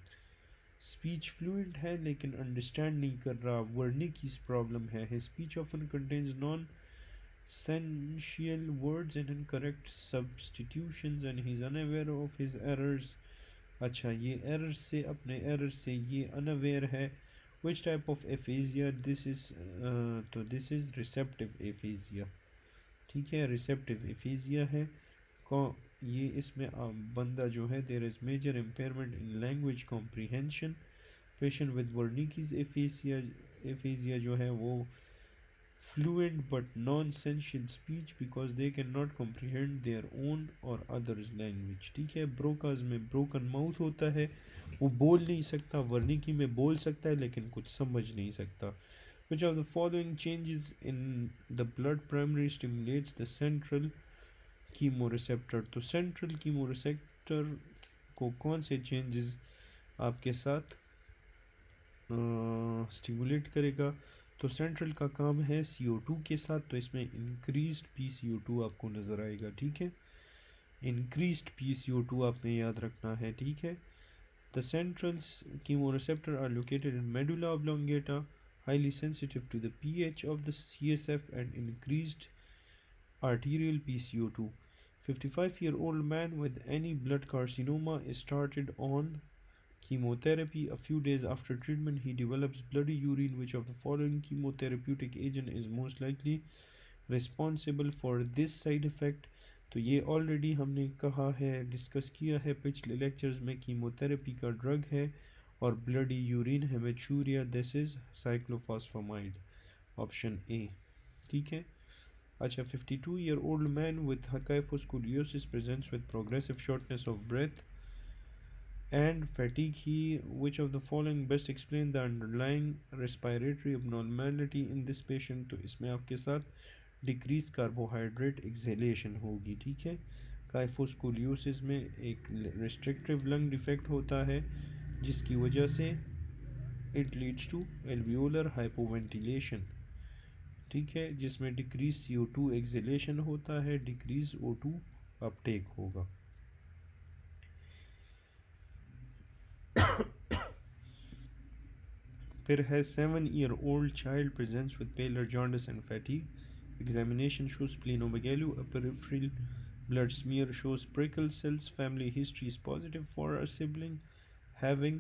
Speech fluent है लेकिन अंडरस्टैंड नहीं कर रहा, वर्निकी's प्रॉब्लम है। his speech often contains non-sensual words and incorrect substitutions and he is unaware of his errors. अच्छा, ये errors से, अपने एरर्स से ये अनअवेयर है। Which type of aphasia this is, तो दिस इज़ रिसेप्टिव एफेजिया। ठीक है। रिसेप्टिव एफेजिया है। ये इसमें बंदा जो है there is major impairment in language comprehension. Patient with Wernicke's aphasia जो है वो fluent but non-sensual speech because they cannot comprehend their own or others language। ठीक है। ब्रोकाज में ब्रोकन माउथ होता है, वो बोल नहीं सकता। वर्निकी में बोल सकता है लेकिन कुछ समझ नहीं सकता। Which of the following changes in the blood primarily stimulates the central chemoreceptor? तो central chemoreceptor को कौन से changes आपके साथ स्टिमुलेट करेगा? तो सेंट्रल का काम है CO2 के साथ, तो इसमें इंक्रीज्ड PCO2 आपको नज़र आएगा। ठीक है। इंक्रीज्ड PCO2 आपने याद रखना है। ठीक है। The central chemoreceptor are located in medulla oblongata, highly sensitive to the pH of the CSF and increased arterial PCO2। 55-year-old man with any blood carcinoma is started on chemotherapy. A few days after treatment, he develops bloody urine. Which of the following chemotherapeutic agent is most likely responsible for this side effect? तो ये already हमने कहा है, discuss किया है पिछले lectures में। Chemotherapy का ड्रग है और bloody urine haematuria, this is cyclophosphamide, option A. ठीक है। अच्छा, 52-year-old man with kyphoscoliosis presents with progressive shortness of breath and fatigue. Which of the following best explain the underlying respiratory abnormality in this patient? तो इसमें आपके साथ decrease carbohydrate exhalation होगी। ठीक है। काइफोस्कोलियोसिस में एक रिस्ट्रिक्टिव लंग डिफेक्ट होता है जिसकी वजह से it leads to alveolar hypoventilation. ठीक है। जिसमें डिक्रीज CO2 एक्सहेलेशन होता है, डिक्रीज O2 अपटेक होगा। फिर है 7-year-old child presents with pallor, jaundice and fatigue. Examination shows splenomegaly. A peripheral blood smear shows prickle cells. Family history is positive for a sibling having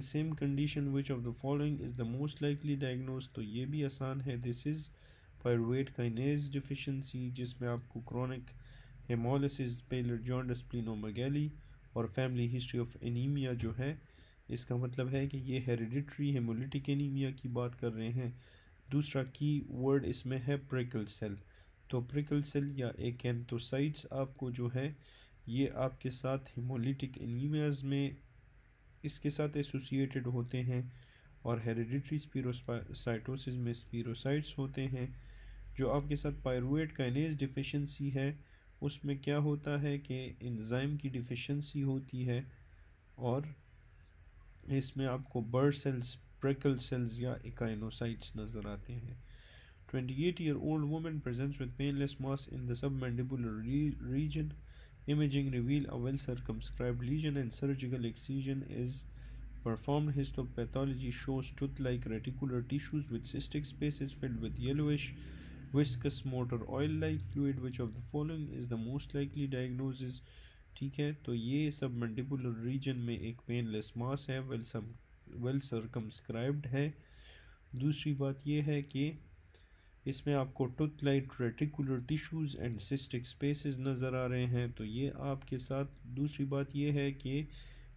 same condition. Which of the following is the most likely diagnosed? तो ये भी आसान है। This is pyruvate kinase deficiency, जिसमें आपको chronic hemolysis, pallor, jaundice, splenomegaly और family history of anemia जो है, इसका मतलब है कि ये हेरिडिटरी हेमोलिटिक एनीमिया की बात कर रहे हैं। दूसरा की वर्ड इसमें है प्रिकल सेल। तो प्रिकल सेल या एकैंथोसाइट्स आपको जो है ये आपके साथ हेमोलिटिक एनीमियाज में इसके साथ एसोसिएटेड होते हैं और हेरिडिटरी स्पीरोसाइटोसिस में स्पीरोसाइट्स होते हैं। जो आपके साथ पायरुवेट काइनेज डिफिशिएंसी है उसमें क्या होता है कि एंजाइम की डिफिशिएंसी होती है और इसमें आपको बर्ड सेल्स, प्रिकल सेल्स या इकाइनोसाइट्स नज़र आते हैं। 28-year-old woman presents with painless mass in the submandibular region. Imaging reveal a well circumscribed lesion and surgical excision is performed. Histopathology shows tooth-like reticular tissues with cystic spaces filled with yellowish viscous motor oil-like fluid. Which of the following is the most likely diagnosis? ठीक है। तो ये सब मंडिबुलर reason में एक painless मास है, well circumscribed है। दूसरी बात ये है कि इसमें आपको tooth light reticular tissues and cystic spaces नज़र आ रहे हैं। तो ये आपके साथ दूसरी बात ये है कि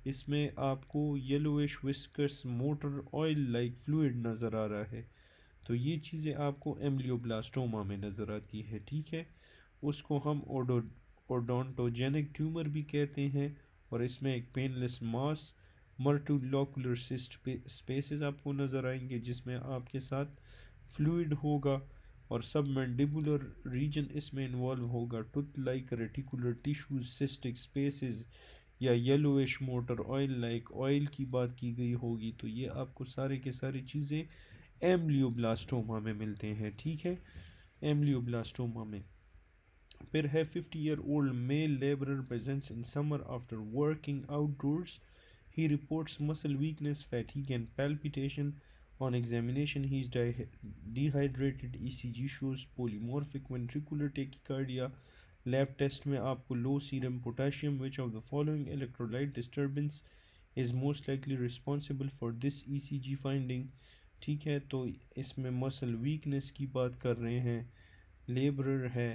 इसमें आपको yellowish viscous motor oil like fluid नज़र आ रहा है। तो ये चीज़ें आपको एम्ब्लियोब्लास्टोमा में नज़र आती है। ठीक है। उसको हम ओडोंटोजेनिक ट्यूमर भी कहते हैं और इसमें एक पेनलेस मास मल्टीलोकुलर सिस्ट स्पेसेस आपको नज़र आएंगे जिसमें आपके साथ फ्लूइड होगा और सब मैंडिबुलर रीजन इसमें इन्वॉल्व होगा। Tooth like reticular tissues, cystic spaces या yellowish motor oil like oil की बात की गई होगी। तो ये आपको सारे के सारी चीज़ें एम्ब्लियोब्लास्टोमा में मिलते हैं। ठीक है। एम्ब्लियोब्लास्टोमा में फिर है 50-year-old male laborer presents in summer after working outdoors. He reports muscle weakness, fatigue and palpitation. On examination he is dehydrated. ECG shows polymorphic ventricular tachycardia. Lab test में आपको low serum potassium. Which of the following electrolyte disturbance is most likely responsible for this ECG finding. ठीक है। तो इसमें muscle weakness की बात कर रहे हैं, लेबरर है,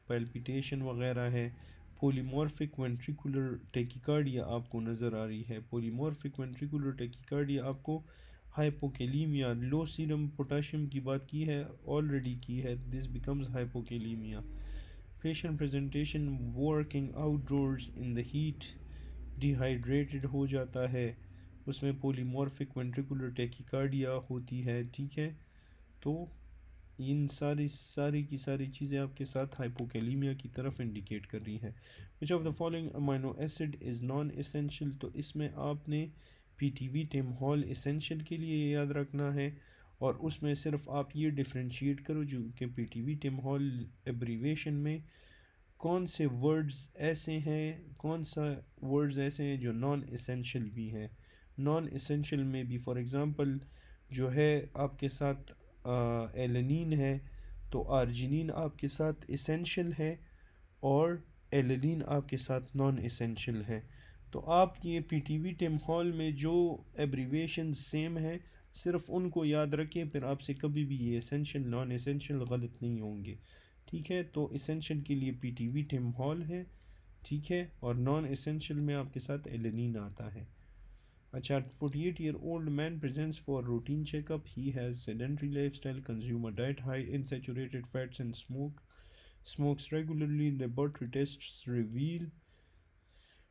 पैल्पिटेशन वगैरह है। पोलीमॉर्फिक वेंट्रिकुलर टेकिकार्डिया आपको नज़र आ रही है। पोलीमॉर्फिक वेंट्रिकुलर टेकिकार्डिया आपको हाइपोकेलीमिया, लो सीरम पोटाशियम की बात की है, ऑलरेडी की है, this becomes hypokalaemia. Patient presentation working outdoors in the heat, dehydrated हो जाता है, उसमें पोलीमॉर्फिक वेंट्रिकुलर टेकिकार्डिया होती है। ठीक है, तो इन सारी की सारी चीज़ें आपके साथ हाइपोकैलीमिया की तरफ इंडिकेट कर रही हैं। विच of the following amino acid is non essential, तो इसमें आपने पीटीवी टेमहॉल एसेंशियल के लिए याद रखना है, और उसमें सिर्फ आप ये डिफ्रेंशिएट करो जो कि पीटीवी टेमहॉल एब्रीवेशन में कौन से वर्ड्स ऐसे हैं, कौन सा वर्ड्स ऐसे हैं जो नॉन एसेंशियल भी हैं। नॉन एसेंशियल में भी फॉर एग्ज़ाम्पल जो है आपके साथ एलेनिन है, तो आर्जिनिन आपके साथ एसेंशियल है और एलेनिन आपके साथ नॉन एसेंशियल है। तो आप ये पीटीवी टेमहॉल में जो एब्रीवेशन सेम है सिर्फ उनको याद रखें, फिर आपसे कभी भी ये एसेंशियल नॉन एसेंशियल गलत नहीं होंगे। ठीक है, तो एसेंशियल के लिए पीटीवी टेमहॉल है, ठीक है, और नॉन एसेंशियल में आपके साथ एलेनिन आता है। अच्छा, 48-year-old man presents for routine checkup. He has sedentary lifestyle, consume a diet high in saturated fats and smokes regularly. Laboratory tests reveal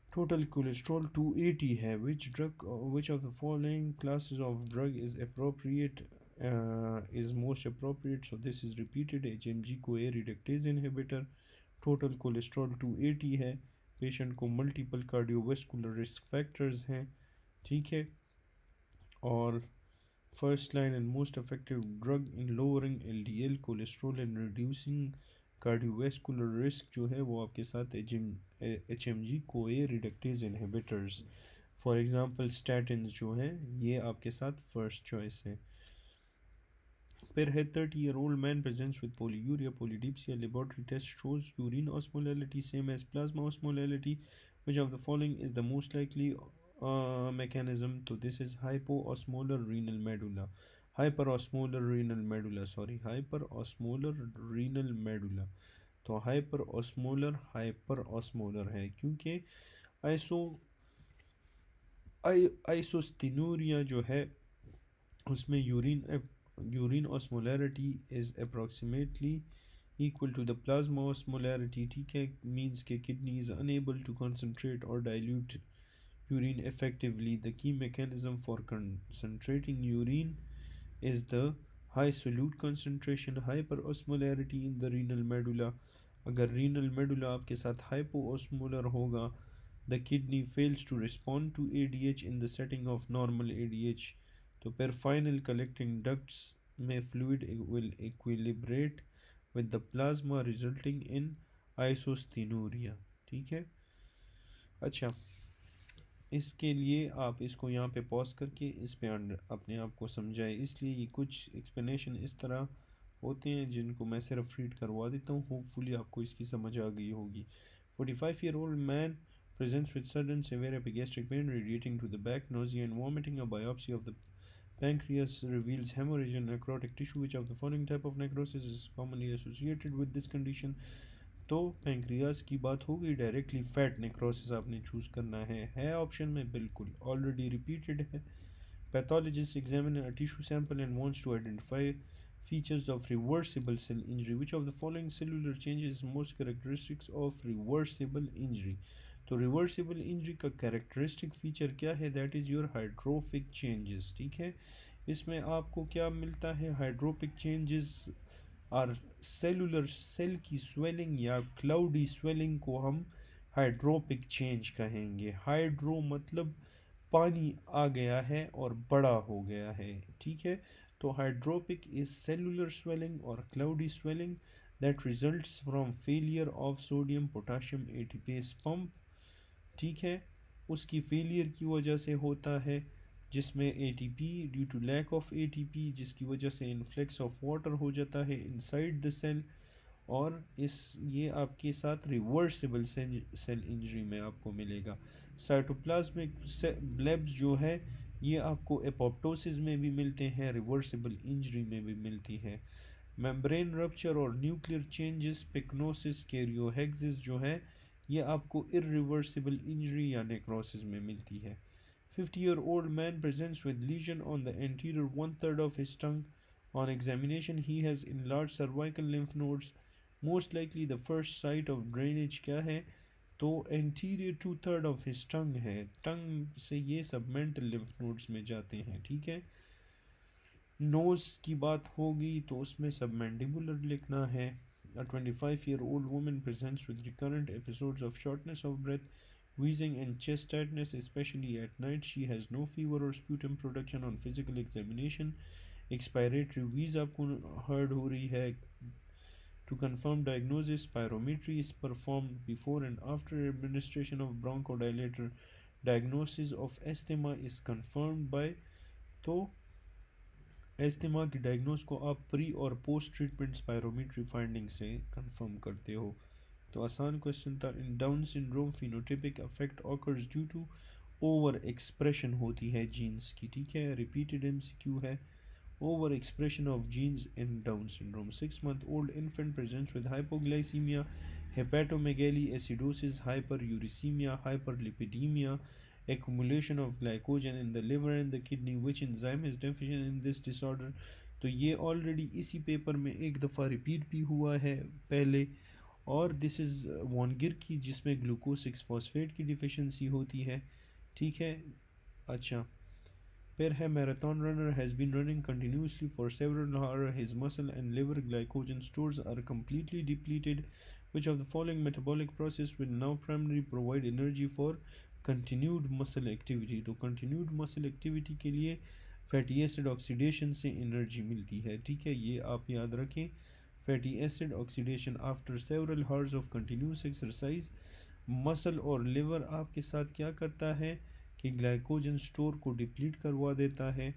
total cholesterol 280 है। Which of the following classes of drug is appropriate, is most appropriate? So this is repeated HMG CoA reductase inhibitor। total cholesterol 280 है। Patient को multiple cardiovascular risk factors हैं। ठीक है, और first line and most effective drug in lowering LDL cholesterol and reducing cardiovascular risk जो है वो आपके साथ HMG कोए reductase inhibitors, for example statins जो है ये आपके साथ फर्स्ट चॉइस है। फिर है 30-year-old man presents with polyuria, polydipsia. Laboratory test shows urine osmolality same as plasma osmolality. Which of the following is the most likely mechanism? So this is hypoosmolar renal medulla. Hyperosmolar renal medulla, sorry, hyperosmolar renal medulla। तो हाइपरओस्मोलर है क्योंकि iso आइसोस्टिनूरिया जो है उसमें urine osmolarity is approximately equal to the plasma osmolarity। ठीक है, means के kidney is unable to concentrate or dilute urine effectively। The key mechanism for concentrating urine is the high solute concentration, hyperosmolarity in the renal medulla। अगर renal medulla आपके साथ hypoosmolar होगा, the kidney fails to respond to ADH in the setting of normal ADH, तो फिर final collecting ducts में fluid will equilibrate with the plasma resulting in isosthenuria. ठीक है, अच्छा, इसके लिए आप इसको यहाँ पे पॉज करके इस पे अपने आप को समझाए, इसलिए ये कुछ एक्सप्लेनेशन इस तरह होते हैं जिनको मैं सिर्फ रीड करवा देता हूँ, होपफुली आपको इसकी समझ आ गई होगी। 45-year-old man presents with sudden severe epigastric pain radiating to the back, nausea and vomiting. A biopsy of the pancreas reveals hemorrhage and necrotic tissue. Which of the following type of necrosis is commonly associated with this condition? तो pancreas की बात हो गई, directly fat necrosis आपने choose करना है option में, बिल्कुल ऑलरेडी रिपीटेड है। Pathologist examine a tissue sample and wants to identify features of reversible cell injury. Which of the following cellular changes is most characteristics of reversible injury? तो reversible injury का characteristic feature क्या है? That is your hydropic changes. ठीक है, इसमें आपको क्या मिलता है? हाइड्रोफिक चेंजेस और सेलुलर सेल की स्वेलिंग या क्लाउडी स्वेलिंग को हम हाइड्रोपिक चेंज कहेंगे। हाइड्रो मतलब पानी आ गया है और बड़ा हो गया है। ठीक है, तो हाइड्रोपिक इज सेलुलर स्वेलिंग और cloudy swelling that results from failure of sodium potassium ATPase pump. ठीक है, उसकी फेलियर की वजह से होता है, जिसमें ATP due to lack of ATP, जिसकी वजह से इन्फ्लेक्स ऑफ वाटर हो जाता है इनसाइड द सेल, और ये आपके साथ रिवर्सिबल सेल इंजरी में आपको मिलेगा। साइटोप्लाज्मिक ब्लेब्स जो है ये आपको एपोप्टोसिस में भी मिलते हैं, रिवर्सिबल इंजरी में भी मिलती है। मेम्ब्रेन रप्चर और न्यूक्लियर चेंजेस, पिक्नोसिस, कैरियोहेक्सिस जो है ये आपको इरिवर्सिबल इंजरी या नेक्रोसिस में मिलती है। 50-year-old man presents with lesion on the anterior one-third of his tongue. On examination, he has enlarged cervical lymph nodes. Most likely the first site of drainage क्या है, तो anterior two-third of his tongue है, टंग से ये submental lymph nodes में जाते हैं, ठीक है। नोज़ की बात होगी तो उसमें सबमैंडिबुलर लिखना है। A 25-year-old woman presents with recurrent episodes of shortness of breath, wheezing and chest tightness, especially at night. She has no fever or sputum production on physical examination. Expiratory wheeze आपको heard हो रही है। To confirm diagnosis, spirometry is performed before and after administration of bronchodilator. Diagnosis of asthma is confirmed by, तो asthma की diagnose को आप pre और post treatment spirometry finding से कंफर्म करते हो। तो आसान क्वेश्चन था। In Down syndrome phenotypic affect occurs due to over expression होती है जीन्स की, ठीक है। रिपीटेड एमसीक्यू है। Over expression of genes in Down syndrome. 6 month old infant presents with hypoglycemia, hepatomegaly, acidosis, hyperuricemia, hyperlipidemia, accumulation of glycogen in the liver and the kidney. Which enzyme is deficient in this disorder? तो ये already इसी paper में एक दफ़ा repeat भी हुआ है पहले, और दिस इज़ वॉनगिर की, जिसमें ग्लूकोज 6 फॉस्फेट की डिफिशेंसी होती है, ठीक है। अच्छा, फिर है marathon runner has been running continuously for several hour, his muscle and liver glycogen stores are completely depleted. Which of the following metabolic process will now primarily provide energy for continued muscle activity? तो continued muscle activity के लिए fatty acid oxidation से energy मिलती है, ठीक है, ये आप याद रखें। Fatty acid oxidation after several hours of continuous exercise. Muscle और लिवर आपके साथ क्या करता है कि ग्लाइकोजन स्टोर को डिप्लीट करवा देता है,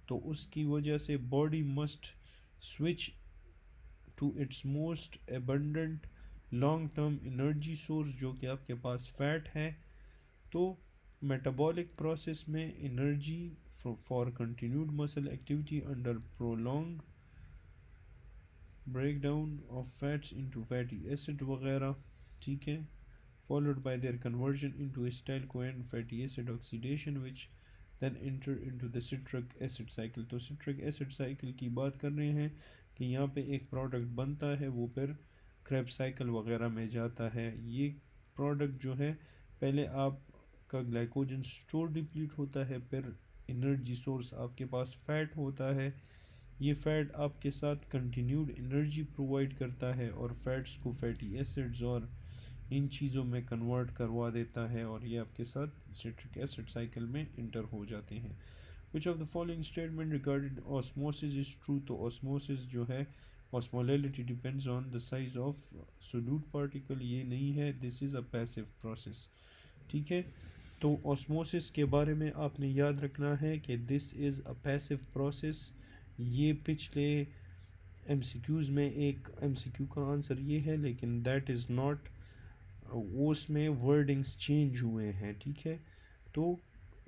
तो उसकी वजह से body must switch to its most abundant long term energy source, जो कि आपके पास फैट है। तो मेटाबॉलिक प्रोसेस में energy for continued muscle activity under prolong breakdown of fats into fatty acid वगैरह, ठीक है, followed by their conversion into acetyl-CoA fatty acid oxidation which then enter into the citric acid cycle। तो citric acid cycle की बात कर रहे हैं कि यहाँ पे एक प्रोडक्ट बनता है, वो फिर क्रेब्स साइकिल वगैरह में जाता है। ये प्रोडक्ट जो है, पहले आपका ग्लाइकोजन स्टोर डिप्लीट होता है, फिर एनर्जी सोर्स आपके पास फैट होता है, ये फैट आपके साथ कंटिन्यूड एनर्जी प्रोवाइड करता है और फैट्स को फैटी एसिड्स और इन चीज़ों में कन्वर्ट करवा देता है, और ये आपके साथ सिट्रिक एसिड साइकिल में इंटर हो जाते हैं। विच of the following statement regarded osmosis is true? तो ऑस्मोसिस जो है, osmolality depends on the size of solute particle, ये नहीं है, this is a passive process, ठीक है। तो ऑस्मोसिस के बारे में आपने याद रखना है कि this is a passive process. ये पिछले एमसीक्यूज़ में एक एमसीक्यू का आंसर ये है, लेकिन दैट इज़ नॉट, उसमें वर्डिंग्स चेंज हुए हैं, ठीक है। तो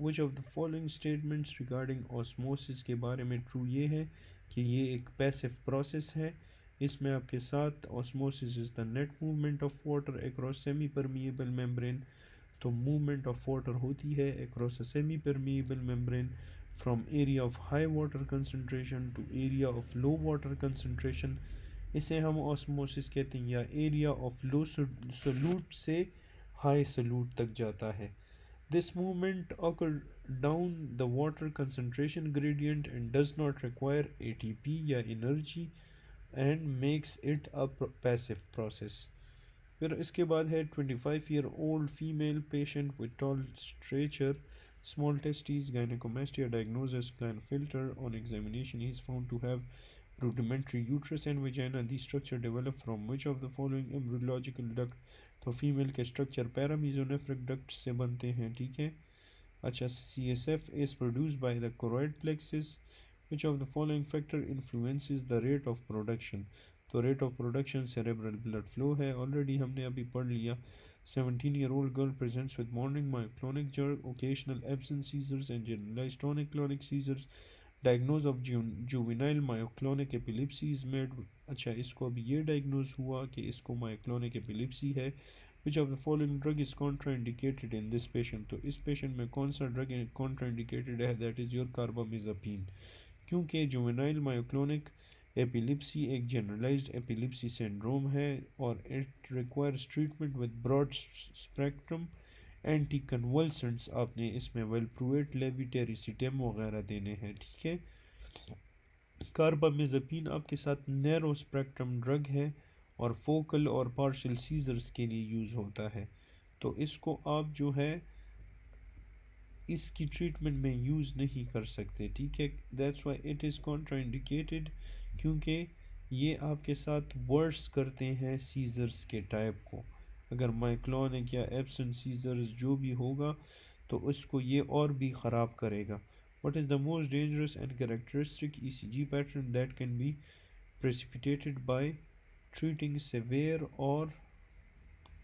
विच of the following statements regarding osmosis के बारे में ट्रू ये है कि ये एक पैसिव प्रोसेस है। इसमें आपके साथ osmosis is the net movement of water across semi permeable membrane. तो मूवमेंट ऑफ वाटर होती है across a semi permeable membrane from area of high water concentration to area of low water concentration। इसे हम osmosis कहते हैं, या area of low solute से high solute तक जाता है। This movement occur down the water concentration gradient and does not require ATP या energy and makes it a passive process। फिर इसके बाद है 25-year-old female patient with tall stature, small testes, gynecomastia, diagnosis, Klinefelter. On examination, he is found to have rudimentary uterus and vagina. The structure developed from which of the following embryological duct? तो female के structure पैरामीजोनेफ्रिक duct से बनते हैं, ठीक है। अच्छा, CSF is produced by the choroid plexus. Which of the following factor influences the rate of production? तो rate of production cerebral blood flow है, ऑलरेडी हमने अभी पढ़ लिया। 17-year-old girl presents with morning myoclonic jerk, occasional absent seizures and generalized tonic-clonic seizures. Diagnose of juvenile myoclonic epilepsy is made. अच्छा, इसको अभी ये डायग्नोज हुआ कि इसको मायोक्लोनिक एपिलिप्सी है। Which of the following drug is contraindicated in this patient, तो इस पेशेंट में कौन सा ड्रग कॉन्ट्राइंडिकेटेड है, दैट इज़ योर कार्बामेज़ापिन। क्योंकि जुवेनाइल मायोक्लोनिक एपिलिप्सी एक जनरलाइज्ड एपिलिप्सी सिंड्रोम है और it requires treatment with broad spectrum anti convulsants. आपने इसमें वेलप्रुवेट, लेविटेरिसिटेम वगैरह देने हैं, ठीक है। कार्बामेज़ापिन आपके साथ नैरो स्पेक्ट्रम ड्रग है और फोकल और पार्शियल सीजर्स के लिए यूज़ होता है। तो इसको आप जो है इसकी ट्रीटमेंट में यूज़ नहीं कर सकते, ठीक है। That's why it is contraindicated, क्योंकि ये आपके साथ वर्स करते हैं सीजर्स के टाइप को। अगर माइक्लोनिक या एब्सेंट सीजर्स जो भी होगा तो उसको ये और भी ख़राब करेगा। What is the most dangerous and characteristic ECG pattern that can be precipitated by treating severe or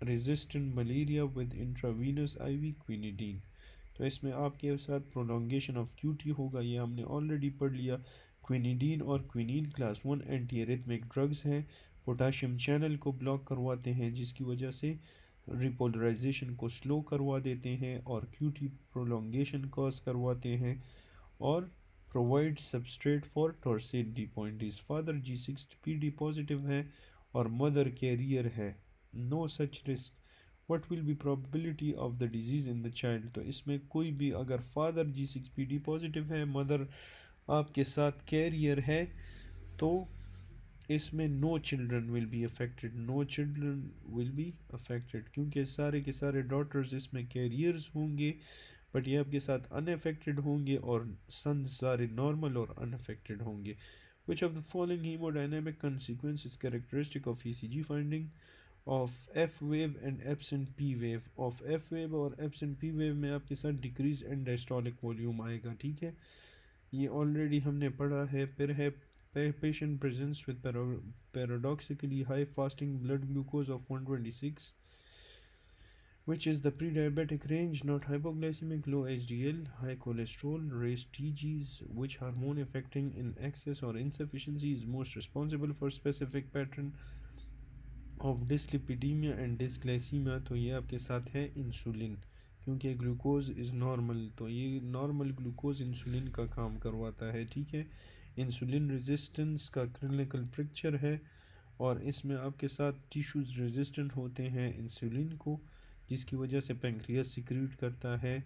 resistant malaria with intravenous IV quinidine? तो इसमें आपके साथ प्रोलॉन्गेशन ऑफ क्यूटी होगा, ये हमने ऑलरेडी पढ़ लिया। क्विनिडीन और quinine class 1 anti arrhythmic drugs हैं, पोटाशियम चैनल को ब्लॉक करवाते हैं जिसकी वजह से रिपोलराइजेशन को स्लो करवा देते हैं और क्यूटी प्रोलॉन्गेशन कॉज करवाते हैं और provide substrate for torsades de pointes. इस फादर G6PD पॉजिटिव है और मदर कैरियर है, no such risk. What will be probability of the disease in the child, तो इसमें कोई भी अगर फादर G6PD पॉजिटिव है, मदर आपके साथ कैरियर है, तो इसमें no children will be affected, no children will be affected, क्योंकि सारे के सारे डॉटर्स इसमें कैरियर्स होंगे बट ये आपके साथ अनअफेक्टेड होंगे और सन्स सारे नॉर्मल और अनअफेक्टेड होंगे। विच of the following haemodynamic consequence is characteristic of ECG finding of F wave and absent P wave? of F wave और absent P wave में आपके साथ डिक्रीज एंड डायस्टोलिक वॉल्यूम आएगा, ठीक है, ये ऑलरेडी हमने पढ़ा है। फिर है patient presents with paradoxically high fasting blood glucose of 126, which is the pre-diabetic range, not hypoglycemic, low HDL, high cholesterol, raised TGs. Which hormone affecting in excess or insufficiency is most responsible for specific pattern of dyslipidemia and dysglycemia? तो ये आपके साथ है insulin, क्योंकि glucose is normal, तो ये normal glucose insulin का काम करवाता है, ठीक है। इंसुलिन रेजिस्टेंस का क्लिनिकल पिक्चर है और इसमें आपके साथ टिश्यूज़ रेजिस्टेंट होते हैं इंसुलिन को, जिसकी वजह से पेंक्रियास सिक्रीट करता है,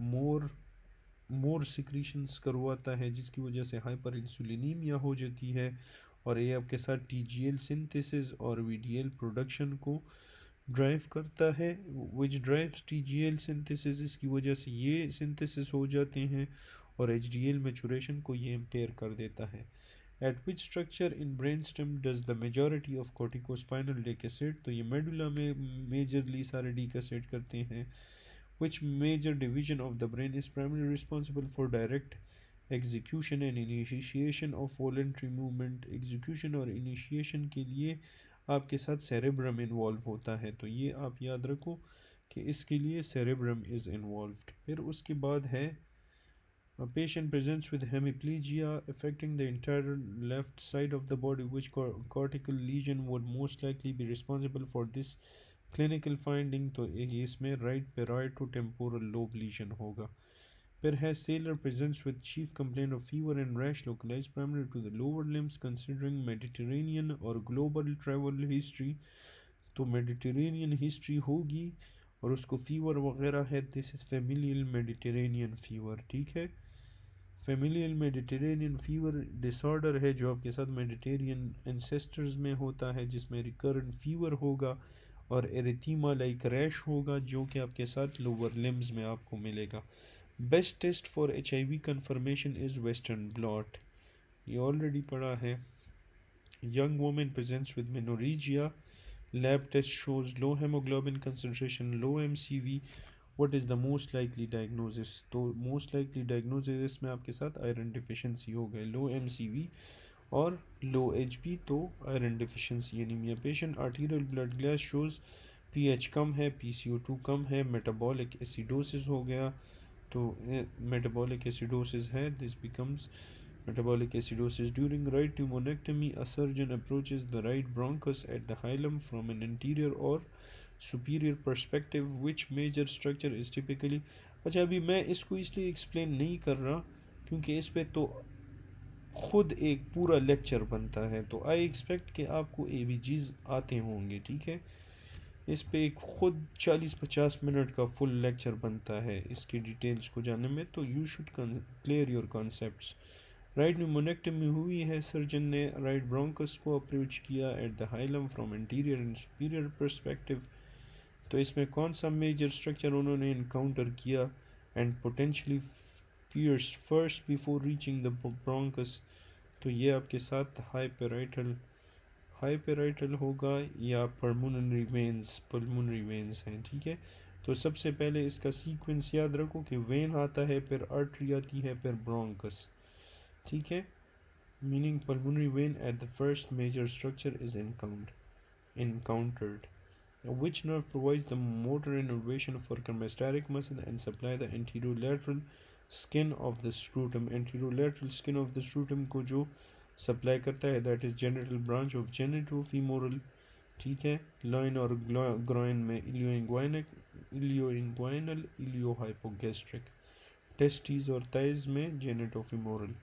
मोर सिक्रीशंस करवाता है, जिसकी वजह से हाइपर इंसुलिनीमिया हो जाती है और ये आपके साथ TGL सिंथेसिस और VDL प्रोडक्शन को ड्राइव करता है, विच ड्राइव्स TGL सिंथेसिस, इसकी वजह से ये सिंथेसिस हो जाते हैं और HDL मैचुरेशन को ये इम्पेयर कर देता है। At which structure in brain stem does the majority of corticospinal decussate, तो ये मेडुला में मेजरली सारे डीकेसेट करते हैं। Which major division of the brain is primary responsible for direct execution and initiation of voluntary movement, execution और initiation के लिए आपके साथ सेरेब्रम इन्वॉल्व होता है, तो ये आप याद रखो कि इसके लिए सेरेब्रम इज़ इन्वॉल्व्ड। फिर उसके बाद है a patient presents with hemiplegia affecting the entire left side of the body, which cortical lesion would most likely be responsible for this clinical finding, तो इसमें right parieto-temporal lobe lesion होगा। फिर है sailor presents with chief complaint of fever and rash localized primarily to the lower limbs considering Mediterranean और global travel history, तो Mediterranean history होगी और उसको फीवर वगैरह है, this is familial Mediterranean fever, ठीक है। फेमिलियल मेडिटेरेनियन फीवर डिसऑर्डर है जो आपके साथ मेडिटेरियन एंसेस्टर्स में होता है, जिसमें रिकरेंट फीवर होगा और एरिथीमा लाइक रैश होगा जो कि आपके साथ लोअर लिम्स में आपको मिलेगा। Best test for HIV confirmation is western blot, ये ऑलरेडी पढ़ा है। Young women presents with menorrhagia, lab test shows low haemoglobin concentration, low MCV, what is the most likely diagnosis, तो मोस्ट लाइकली डायग्नोसिस में आपके साथ iron deficiency हो गए, लो MCV और लो HB, तो iron deficiency anaemia. Patient arterial blood glass shows pH कम है, PCO2 कम है, मेटाबॉलिक एसिडोसिस हो गया, तो मेटाबॉलिक एसिडोसिस है, this becomes metabolic acidosis. During right pneumonectomy, a surgeon approaches the right bronchus at the hilum from an anterior or superior perspective. Which major structure is typically... अच्छा, अभी मैं इसको इसलिए explain नहीं कर रहा क्योंकि इस पे तो खुद एक पूरा लेक्चर बनता है, तो आई एक्सपेक्ट कि आपको ABGs आते होंगे, ठीक है। इस पे एक खुद 40-50 मिनट का फुल लेक्चर बनता है इसकी डिटेल्स को जानने में, तो you should clear your concepts. Right pneumonectomy हुई है, सर्जन ने राइट ब्रोंकस को अप्रोच किया at the hilum from interior and superior perspective. तो इसमें कौन सा मेजर स्ट्रक्चर उन्होंने इनकाउंटर किया? And potentially pierce first before reaching the bronchus. तो ये आपके साथ हाइपेराइटल होगा या पल्मोनरी वेन्स हैं, ठीक है। तो सबसे पहले इसका सीक्वेंस याद रखो कि वेन आता है, फिर आर्टरी आती है, फिर ब्रोंकस, ठीक है। Meaning pulmonary vein at the first major structure is encountered. Which nerve provides the motor innervation for chymosteric muscle and supply the anterolateral skin of the scrotum? Anterolateral skin of the scrotum को जो supply करता है that is genital branch of genitofemoral, ठीक है। loin और groin में ilioinguinal, iliohypogastric, testes और thighs में genitofemoral.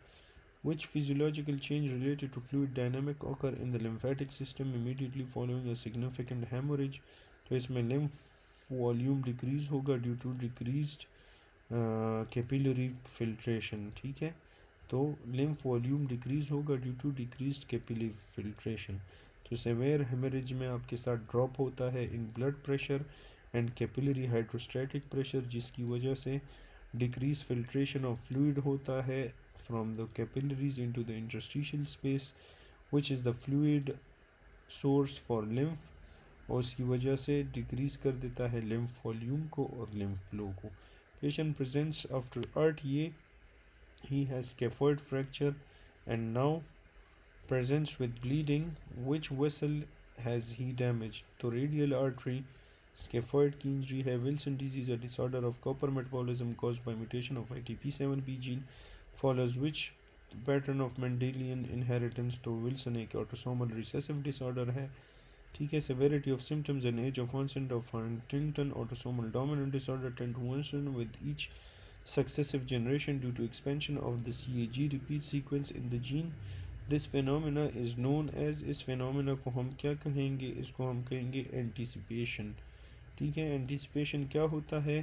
Which physiological change related to fluid dynamic occur in the lymphatic system immediately following a significant hemorrhage? तो इसमें lymph volume decrease होगा due to decreased capillary filtration, ठीक है। तो lymph volume decrease होगा due to decreased capillary filtration. तो severe hemorrhage में आपके साथ drop होता है in blood pressure and capillary hydrostatic pressure, जिसकी वजह से decreased filtration of fluid होता है from the capillaries into the interstitial space, which is the fluid source for lymph, और उसकी वजह से डिक्रीज कर देता है lymph volume को और lymph flow को। Patient presents after RTA, he has scaphoid fracture and now presents with bleeding. Which vessel has he damaged? तो radial artery, scaphoid की injury है। Wilson disease, a disorder of copper metabolism caused by mutation of ITP7B gene, follows which pattern of Mendelian inheritance? तो Wilson एक autosomal recessive disorder है, ठीक है। severity of symptoms and age of onset of Huntington autosomal dominant disorder tend to worsen with each successive generation due to expansion of the CAG repeat sequence in the gene. This phenomena is known as, इस phenomena को हम क्या कहेंगे? इसको हम कहेंगे anticipation, ठीक है। anticipation क्या होता है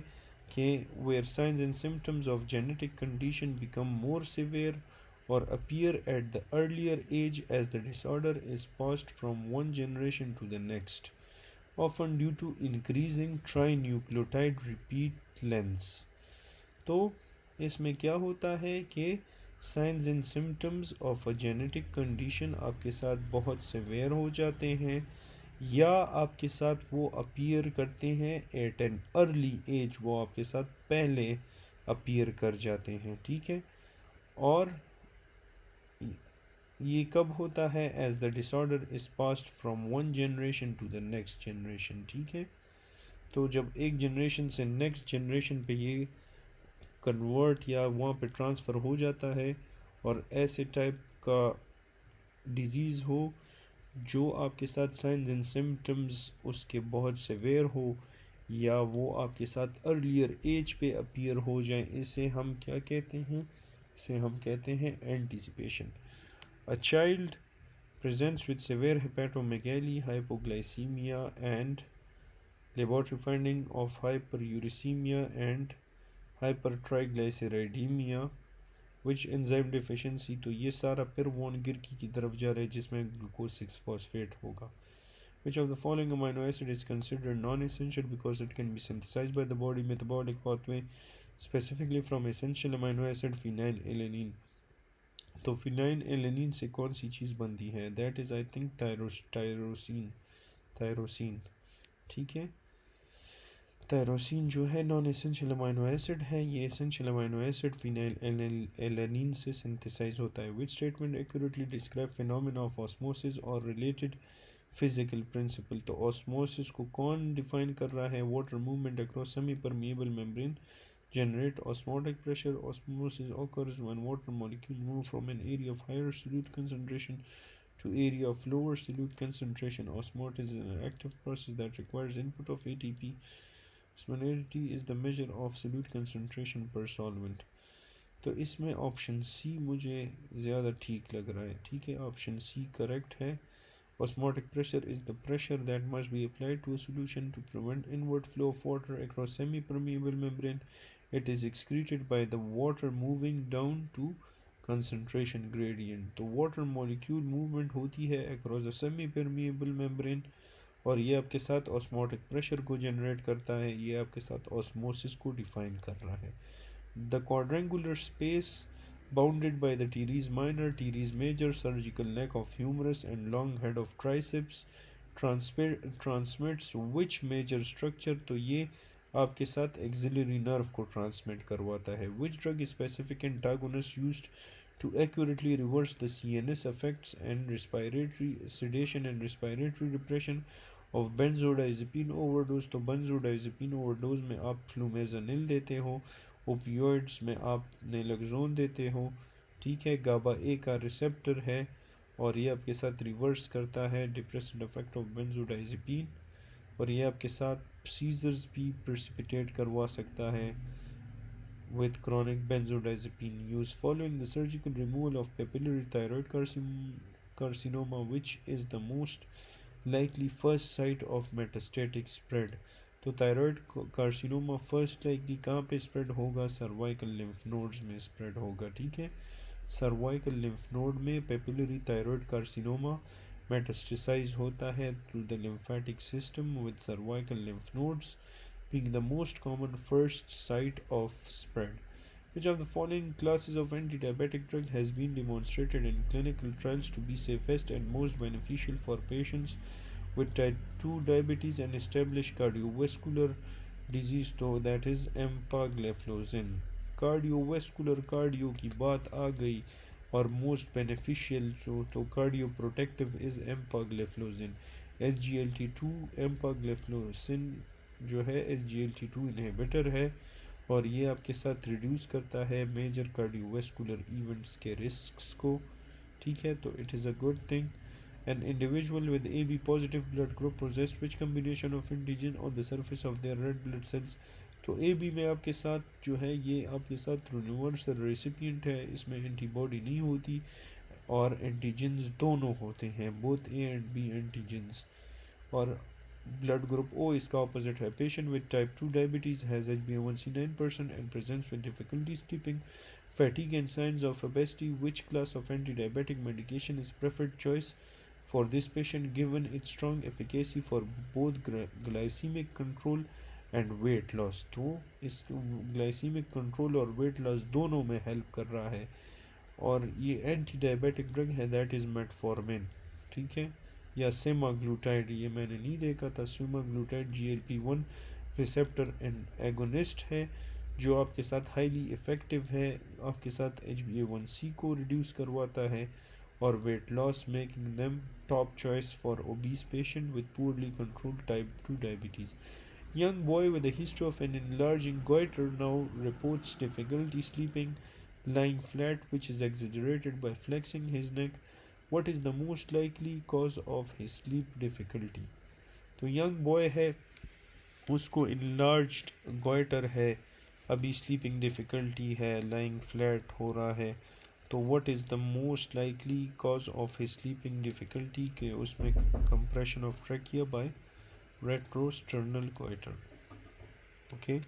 कि where signs and symptoms of genetic condition become more severe or appear at the earlier age as the disorder is passed from one generation to the next, often due to increasing trinucleotide repeat lengths. तो इसमें क्या होता है कि signs and symptoms of a genetic condition आपके साथ बहुत severe हो जाते हैं, या आपके साथ वो अपीयर करते हैं एट एन अर्ली एज, वो आपके साथ पहले अपीयर कर जाते हैं, ठीक है। और ये कब होता है? As the disorder is passed from one generation to the next generation, ठीक है। तो जब एक जनरेशन से नेक्स्ट जनरेशन पे ये कन्वर्ट या वहाँ पे ट्रांसफ़र हो जाता है और ऐसे टाइप का डिज़ीज़ हो जो आपके साथ साइंस एंड सिम्टम्स उसके बहुत सेवेयर हो, या वो आपके साथ अर्लियर एज पे अपीयर हो जाए, इसे हम क्या कहते हैं? इसे हम कहते हैं anticipation. A child presents with severe hepatomegaly, hypoglycemia and laboratory finding of hyperuricemia and hypertriglyceridemia, which enzyme deficiency? तो ये सारा पिरवोनगिरकी की तरफ जा रहा है जिसमें ग्लूकोज 6 फॉस्फेट होगा। Which of the following amino acid is considered non-essential because it can be synthesized by the body metabolic pathway, specifically from essential amino acid phenylalanine? तो phenylalanine से कौन सी चीज़ बनती है? That is I think tyrosine, ठीक है। Tyrosine जो है non essential amino acid है, ये एसेंशियल अमाइनो एसिड फिनाइलएलानिन से सिंथेसाइज होता है। Which statement accurately describe phenomena of osmosis और रिलेटेड फिजिकल प्रिंसिपल? तो ऑस्मोसिस को कौन डिफाइन कर रहा है? Water movement across semi permeable membrane generate osmotic pressure. Osmosis occurs when water molecules move from an area of higher solute concentration to area of lower solute concentration. Osmosis is an active process that requires input of ATP. Osmolarity is the measure of solute concentration per solvent. तो इसमें option C मुझे ज़्यादा ठीक लग रहा है. ठीक है, ऑप्शन सी करेक्ट है. Osmotic pressure is the pressure that must be applied to a solution to prevent inward flow of water across semi-permeable membrane. It is excreted by the water moving down to concentration gradient. तो water molecule movement होती है across a semi-permeable membrane और ये आपके साथ osmotic pressure को generate करता है. ये आपके साथ osmosis को define कर रहा है. The quadrangular space bounded by the teres minor, teres major, surgical neck of humerus and long head of triceps transmits which major structure. तो ये आपके साथ axillary nerve को transmit करवाता है. Which drug is specific antagonist used to accurately reverse the CNS effects and respiratory sedation and respiratory repression of benzodiazepine overdose. तो benzodiazepine overdose में आप फ्लूमेज़ानिल देते हो, ओपियोइड्स में आप नेलक्सोन देते हो. ठीक है, गाबा ए का रिसेप्टर है और ये आपके साथ रिवर्स करता है डिप्रेसेंट इफेक्ट ऑफ बेंजोडाइजेपिन और ये आपके साथ सीजर्स भी प्रेसिपिटेट करवा सकता है with chronic benzodiazepine use. Following the surgical removal of papillary thyroid carcinoma, which is the most likely first site of metastatic spread. तो थायराइड कार्सिनोमा फर्स्ट लाइकली कहाँ पे स्प्रेड होगा? सर्वाइकल लिम्फ नोड्स में spread होगा. ठीक है, cervical lymph node में papillary thyroid carcinoma metastasise होता है through the lymphatic system with cervical lymph nodes being the most common first site of spread. Which of the following classes of antidiabetic drug has been demonstrated in clinical trials to be safest and most beneficial for patients with type 2 diabetes and established cardiovascular disease? तो that is empagliflozin. Cardiovascular cardio की बात आ गई और most beneficial तो cardio protective is empagliflozin. SGLT2 empagliflozin जो है SGLT2 inhibitor है और ये आपके साथ रिड्यूस करता है मेजर कार्डियोवेस्कुलर इवेंट्स के रिस्क्स को. ठीक है, तो it is a good thing. An individual with AB positive blood group possess which combination of antigen on the surface of their red blood cells? तो AB में आपके साथ जो है ये आपके साथ यूनिवर्सल रेसिपिएंट है, इसमें एंटीबॉडी नहीं होती और एंटीजन्स दोनों होते हैं, both A and B antigens. और ब्लड ग्रुप O इसका ऑपोजिट है. Patient with type 2 diabetes has HbA1c 9% and presents with difficulty sleeping, fatigue and signs of obesity. Which class of antidiabetic medication is preferred choice for this patient given its strong efficacy for both glycemic control and weight loss? तो इस glycemic control और weight loss दोनों में help कर रहा है और ये एंटी डायबिटिक ड्रग है दैट इज़ मेटफॉर्मिन. ठीक है, या सेमाग्लूटाइड, ये मैंने नहीं देखा था. सेमाग्लूटाइड GLP-1 रिसेप्टर एगोनिस्ट है जो आपके साथ हाईली इफ़ेक्टिव है, आपके साथ HbA1c को रिड्यूस करवाता है और weight loss, making them top choice for obese patient with poorly controlled type 2 diabetes. Young boy with a history of an enlarging goiter now reports difficulty sleeping, lying flat, which is exaggerated by flexing his neck. What is the most likely cause of his sleep difficulty? तो young boy है, उसको enlarged goiter है, अभी sleeping difficulty है, lying flat हो रहा है. तो what is the most likely cause of his sleeping difficulty के उसमें compression of trachea by retrosternal goitre. Okay.